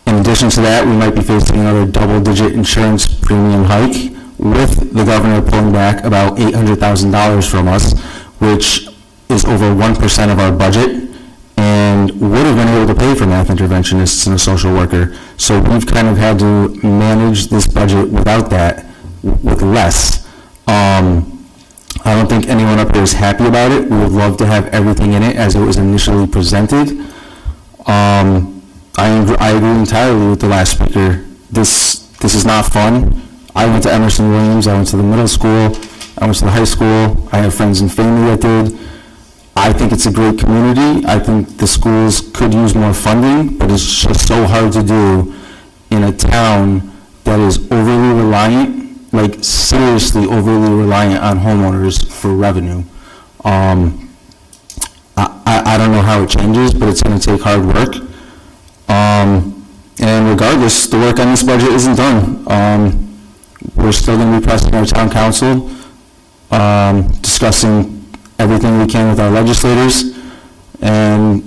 Speaker 3: in addition to that, we might be facing another double-digit insurance premium hike, with the governor pulling back about $800,000 from us, which is over 1% of our budget, and would have been able to pay for math interventionists and a social worker. So we've kind of had to manage this budget without that, with less. I don't think anyone up here is happy about it. We would love to have everything in it as it was initially presented. I agree entirely with the last speaker. This is not fun. I went to Emerson Williams, I went to the middle school, I went to the high school, I have friends and family that did. I think it's a great community. I think the schools could use more funding, but it's just so hard to do in a town that is overly reliant, like seriously overly reliant on homeowners for revenue. I don't know how it changes, but it's going to take hard work. And regardless, the work on this budget isn't done. We're still going to be pressing our town council, discussing everything we can with our legislators, and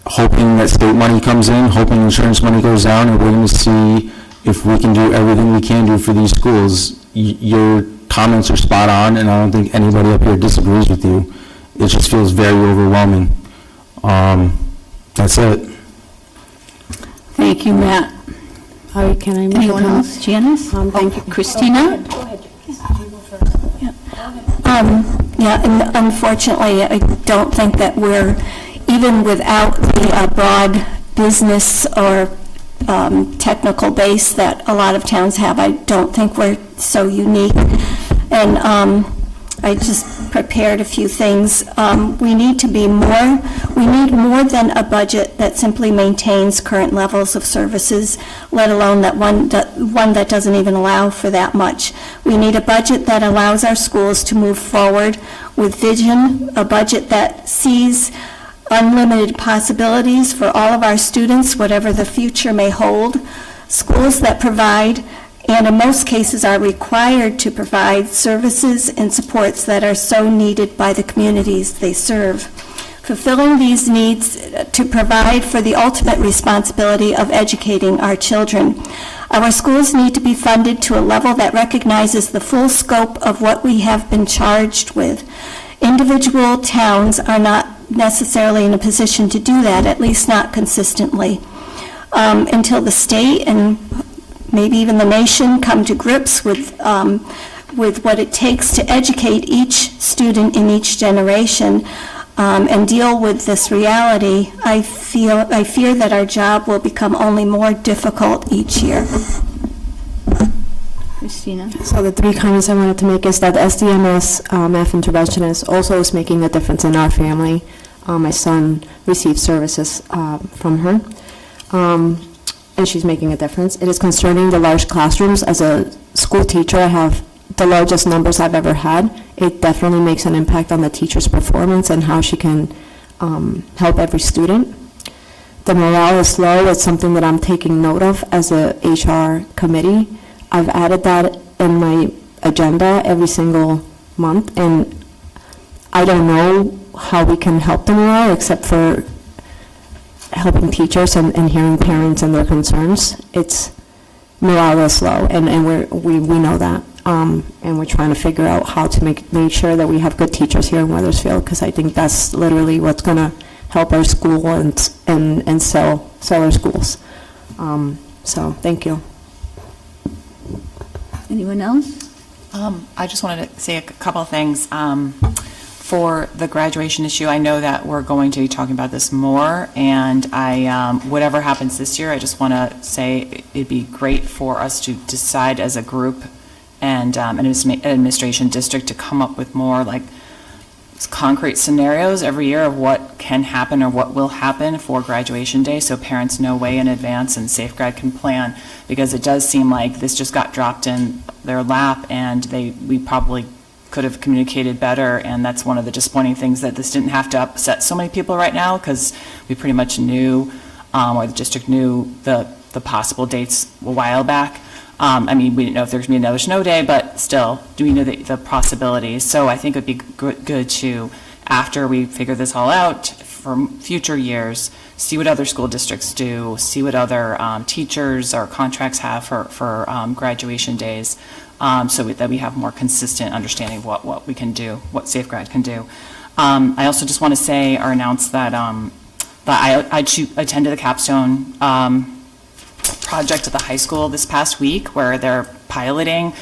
Speaker 3: hoping that state money comes in, hoping insurance money goes down, and we're going to see if we can do everything we can do for these schools. Your comments are spot on, and I don't think anybody up here disagrees with you. It just feels very overwhelming. That's it.
Speaker 1: Thank you, Matt.
Speaker 10: Can I make
Speaker 1: Anyone else? Janice?
Speaker 10: Thank you.
Speaker 1: Christina?
Speaker 12: Yeah, and unfortunately, I don't think that we're, even without the broad business or technical base that a lot of towns have. I don't think we're so unique. And I just prepared a few things. We need more than a budget that simply maintains current levels of services, let alone one that doesn't even allow for that much. We need a budget that allows our schools to move forward with vision, a budget that sees unlimited possibilities for all of our students, whatever the future may hold, schools that provide, and in most cases are required to provide, services and supports that are so needed by the communities they serve. Fulfilling these needs to provide for the ultimate responsibility of educating our children. Our schools need to be funded to a level that recognizes the full scope of what we have been charged with. Individual towns are not necessarily in a position to do that, at least not consistently, until the state and maybe even the nation come to grips with what it takes to educate each student in each generation and deal with this reality. I fear that our job will become only more difficult each year.
Speaker 10: Christina? So the three comments I wanted to make is that the SDMS math interventionist also is making a difference in our family. My son received services from her, and she's making a difference. It is concerning the large classrooms. As a school teacher, I have the largest numbers I've ever had. It definitely makes an impact on the teacher's performance and how she can help every student. The morale is low. It's something that I'm taking note of as a HR committee. I've added that in my agenda every single month, and I don't know how we can help the morale except for helping teachers and hearing parents and their concerns. It's morale is low, and we know that, and we're trying to figure out how to make sure that we have good teachers here in Wethersfield, because I think that's literally what's going to help our school and sell our schools. So thank you.
Speaker 16: Anyone else? I just wanted to say a couple of things. For the graduation issue, I know that we're going to be talking about this more, and whatever happens this year, I just want to say it'd be great for us to decide as a group and an administration district to come up with more like concrete scenarios every year of what can happen or what will happen for graduation day, so parents know way in advance and Safegrad can plan, because it does seem like this just got dropped in their lap, and we probably could have communicated better, and that's one of the disappointing things, that this didn't have to upset so many people right now, because we pretty much knew, or the district knew the possible dates a while back. I mean, we didn't know if there was going to be another snow day, but still, do we know the possibilities? So I think it would be good to, after we figure this all out for future years, see what other school districts do, see what other teachers or contracts have for graduation days, so that we have more consistent understanding of what we can do, what Safegrad can do. I also just want to say or announce that I attended the capstone project at the high school this past week, where they're piloting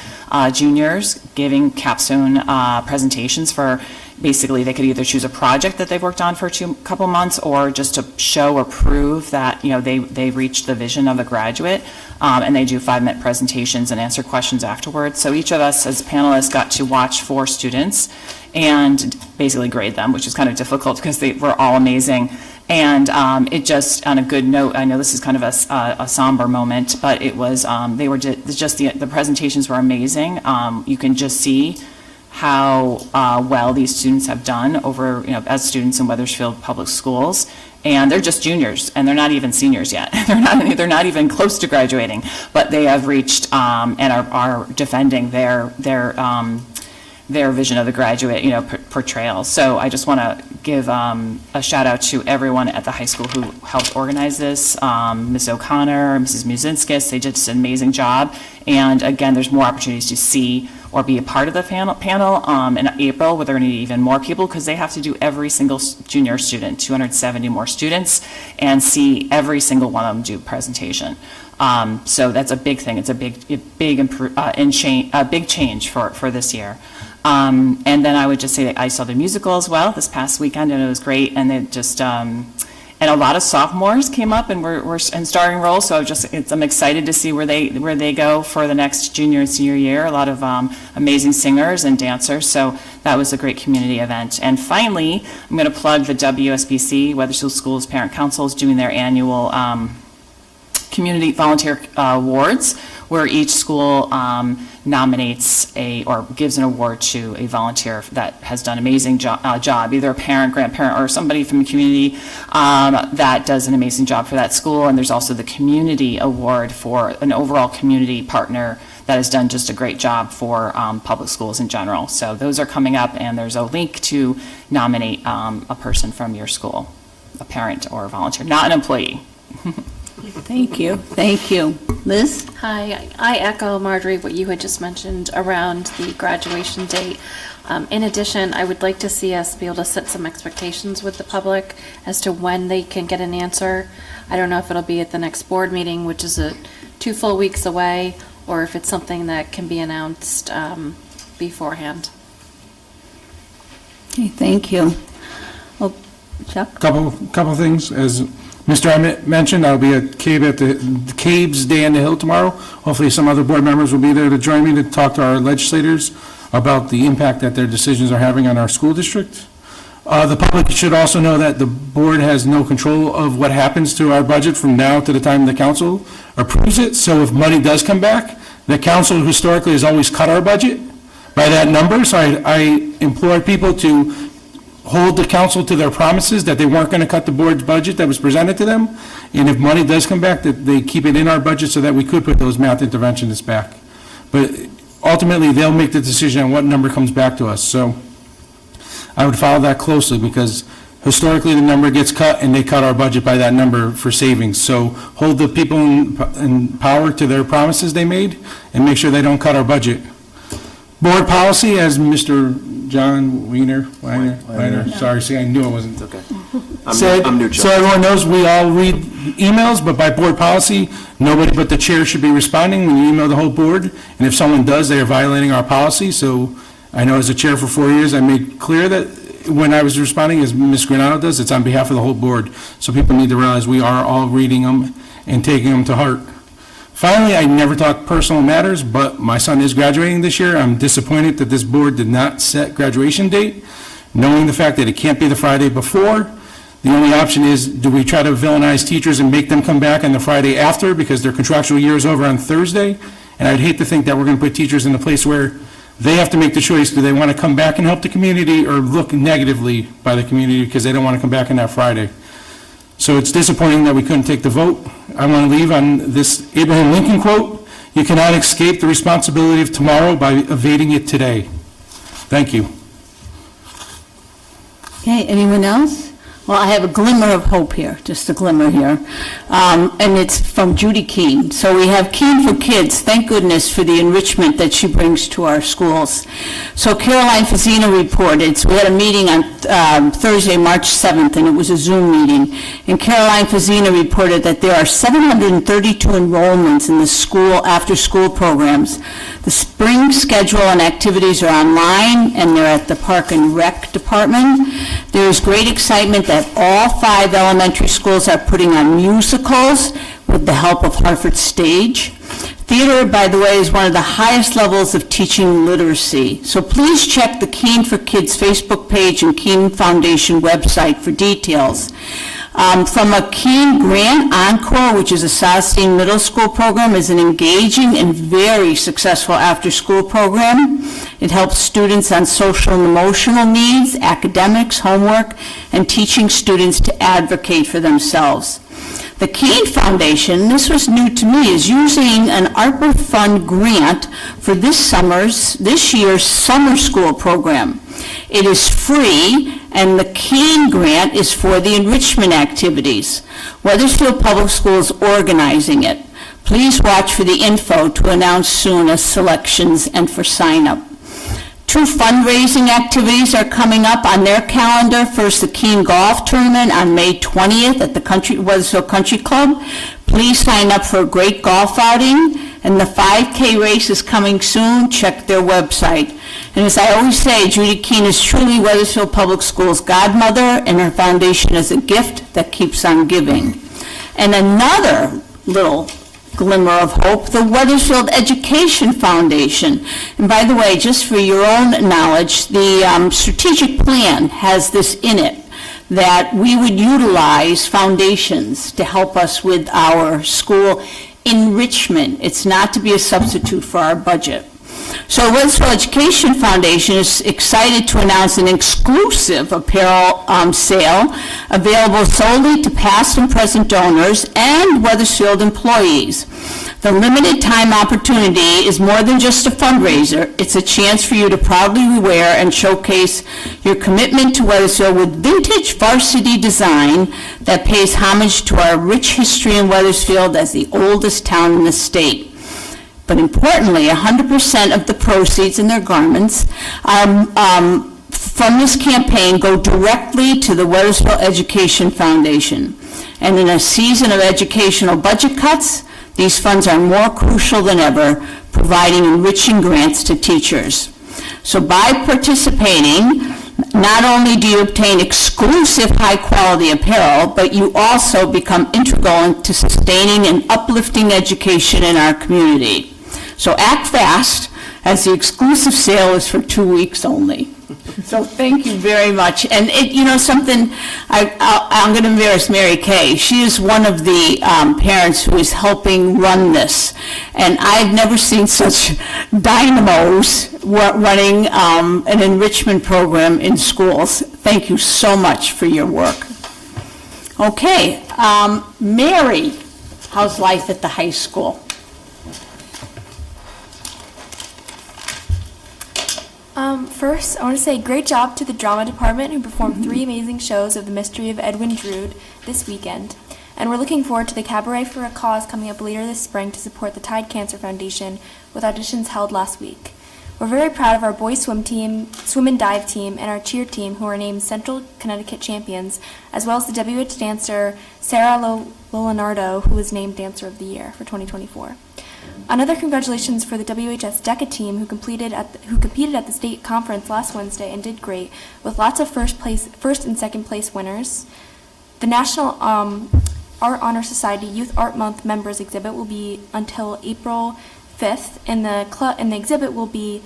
Speaker 16: juniors giving capstone presentations for, basically they could either choose a project that they've worked on for a couple months, or just to show or prove that they've reached the vision of a graduate, and they do 5-minute presentations and answer questions afterwards. So each of us as panelists got to watch 4 students and basically grade them, which is kind of difficult because they were all amazing. And it just, on a good note, I know this is kind of a somber moment, but it was, the presentations were amazing. You can just see how well these students have done over, as students in Wethersfield Public Schools. And they're just juniors, and they're not even seniors yet. They're not even close to graduating, but they have reached and are defending their vision of the graduate, portrayal. So I just want to give a shout out to everyone at the high school who helped organize this, Ms. O'Connor, Mrs. Muzinskis, they did just an amazing job. And again, there's more opportunities to see or be a part of the panel in April, where they're going to need even more people, because they have to do every single junior student, 270 more students, and see every single one of them do presentation. So that's a big thing. It's a big change for this year. And then I would just say that I saw the musical as well this past weekend, and it was great. And it just And a lot of sophomores came up and were in starting roles, so I'm excited to see where they go for the next junior and senior year. A lot of amazing singers and dancers, so that was a great community event. And finally, I'm going to plug the WSBC, Weathersfield Schools Parent Council, is doing their annual community volunteer awards, where each school nominates or gives an award to a volunteer that has done an amazing job, either a parent, grandparent, or somebody from the community that does an amazing job for that school. And there's also the community award for an overall community partner that has done just a great job for public schools in general. So those are coming up, and there's a link to nominate a person from your school, a parent or a volunteer, not an employee.
Speaker 1: Thank you, thank you. Liz?
Speaker 18: Hi, I echo, Marjorie, what you had just mentioned around the graduation date. In addition, I would like to see us be able to set some expectations with the public as to when they can get an answer. I don't know if it'll be at the next board meeting, which is 2 full weeks away, or if it's something that can be announced beforehand.
Speaker 1: Okay, thank you. Well, Chuck?
Speaker 4: Couple things. As Mr. Emmett mentioned, I'll be at the Caves Day on the Hill tomorrow. Hopefully some other board members will be there to join me to talk to our legislators about the impact that their decisions are having on our school district. The public should also know that the board has no control of what happens to our budget from now to the time the council approves it. So if money does come back, the council historically has always cut our budget by that number. So I implore people to hold the council to their promises that they weren't going to cut the board's budget that was presented to them. And if money does come back, that they keep it in our budget so that we could put those math interventionists back. But ultimately, they'll make the decision on what number comes back to us. So I would follow that closely, because historically the number gets cut and they cut our budget by that number for savings. So hold the people in power to their promises they made and make sure they don't cut our budget. Board policy, as Mr. John Weiner, sorry, see, I knew it wasn't.
Speaker 5: Okay.
Speaker 4: Said,
Speaker 5: I'm neutral.
Speaker 4: so everyone knows, we all read emails, but by board policy, nobody but the chair should be responding when you email the whole board. And if someone does, they are violating our policy. So I know as a chair for 4 years, I made clear that when I was responding, as Ms. Granado does, it's on behalf of the whole board. So people need to realize we are all reading them and taking them to heart. Finally, I never talk personal matters, but my son is graduating this year. I'm disappointed that this board did not set graduation date, knowing the fact that it can't be the Friday before. The only option is, do we try to villainize teachers and make them come back on the Friday after because their contractual year is over on Thursday? And I'd hate to think that we're going to put teachers in a place where they have to make the choice, do they want to come back and help the community or look negatively by the community because they don't want to come back on that Friday. So it's disappointing that we couldn't take the vote. I want to leave on this Abraham Lincoln quote: "You cannot escape the responsibility of tomorrow by evading it today." Thank you.
Speaker 1: Okay, anyone else? Well, I have a glimmer of hope here, just a glimmer here, and it's from Judy Keene. So we have Keene for Kids. Thank goodness for the enrichment that she brings to our schools. So Caroline Fazzino reported, so we had a meeting on Thursday, March 7th, and it was a Zoom meeting. And Caroline Fazzino reported that there are 732 enrollments in the school after-school programs. The spring schedule and activities are online, and they're at the Park and Rec Department. There is great excitement that all 5 elementary schools are putting on musicals with the help of Hartford Stage. Theater, by the way, is one of the highest levels of teaching literacy. So please check the Keene for Kids Facebook page and Keene Foundation website for details. From a Keene Grant, Encore, which is a Sosstein Middle School program, is an engaging and very successful after-school program. It helps students on social and emotional needs, academics, homework, and teaching students to advocate for themselves. The Keene Foundation, this was new to me, is using an ARPA fund grant for this year's summer school program. It is free, and the Keene grant is for the enrichment activities. Weathersfield Public Schools organizing it. Please watch for the info to announce soon as selections and for sign-up. 2 fundraising activities are coming up on their calendar. First, the Keene Golf Tournament on May 20th at the Weathersfield Country Club. Please sign up for a great golf outing. And the 5K race is coming soon. Check their website. And as I always say, Judy Keene is truly Weathersfield Public Schools' godmother, and her foundation is a gift that keeps on giving. And another little glimmer of hope, the Weathersfield Education Foundation. And by the way, just for your own knowledge, the strategic plan has this in it, that we would utilize foundations to help us with our school enrichment. It's not to be a substitute for our budget. So Weathersfield Education Foundation is excited to announce an exclusive apparel sale available solely to past and present donors and Weathersfield employees. The limited time opportunity is more than just a fundraiser. It's a chance for you to proudly wear and showcase your commitment to Weathersfield with vintage varsity design that pays homage to our rich history in Weathersfield as the oldest town in the state. But importantly, 100% of the proceeds in their garments from this campaign go directly to the Weathersfield Education Foundation. And in a season of educational budget cuts, these funds are more crucial than ever, providing enriching grants to teachers. So by participating, not only do you obtain exclusive high-quality apparel, but you also become integral to sustaining and uplifting education in our community. So act fast, as the exclusive sale is for 2 weeks only. So thank you very much. And something, I'm going to embarrass Mary Kay. She is one of the parents who is helping run this. And I've never seen such dynamos running an enrichment program in schools. Thank you so much for your work. Okay, Mary, how's life at the high school?
Speaker 5: First, I want to say great job to the drama department who performed 3 amazing shows of The Mystery of Edwin Drood this weekend. And we're looking forward to the Cabaret for a Cause coming up later this spring to support the Tide Cancer Foundation with auditions held last week. We're very proud of our boys swim team, swim and dive team, and our cheer team who are named Central Connecticut champions, as well as the WH dancer Sarah Leonardo, who was named Dancer of the Year for 2024. Another congratulations for the WHS DECA team who competed at the state conference last Wednesday and did great, with lots of first and second place winners. The National Art Honor Society Youth Art Month members exhibit will be until April 5th, and the exhibit will be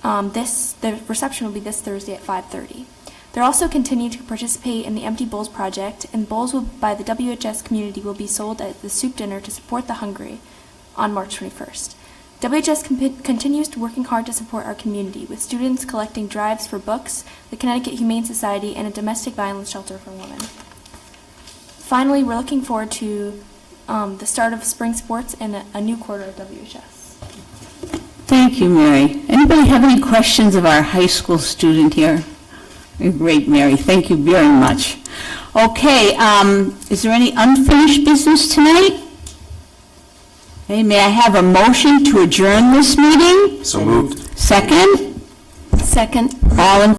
Speaker 5: the reception will be this Thursday at 5:30. They'll also continue to participate in the Empty Bowls project, and bowls by the WHS community will be sold at the soup dinner to support the hungry on March 21st. WHS continues working hard to support our community, with students collecting drives for books, the Connecticut Humane Society, and a domestic violence shelter for women. Finally, we're looking forward to the start of spring sports and a new quarter of WHS.
Speaker 1: Thank you, Mary. Anybody have any questions of our high school student here? Great, Mary. Thank you very much. Okay, is there any unfinished business tonight? Okay, may I have a motion to adjourn this meeting?
Speaker 3: So moved.
Speaker 1: Second?
Speaker 5: Second.
Speaker 1: All in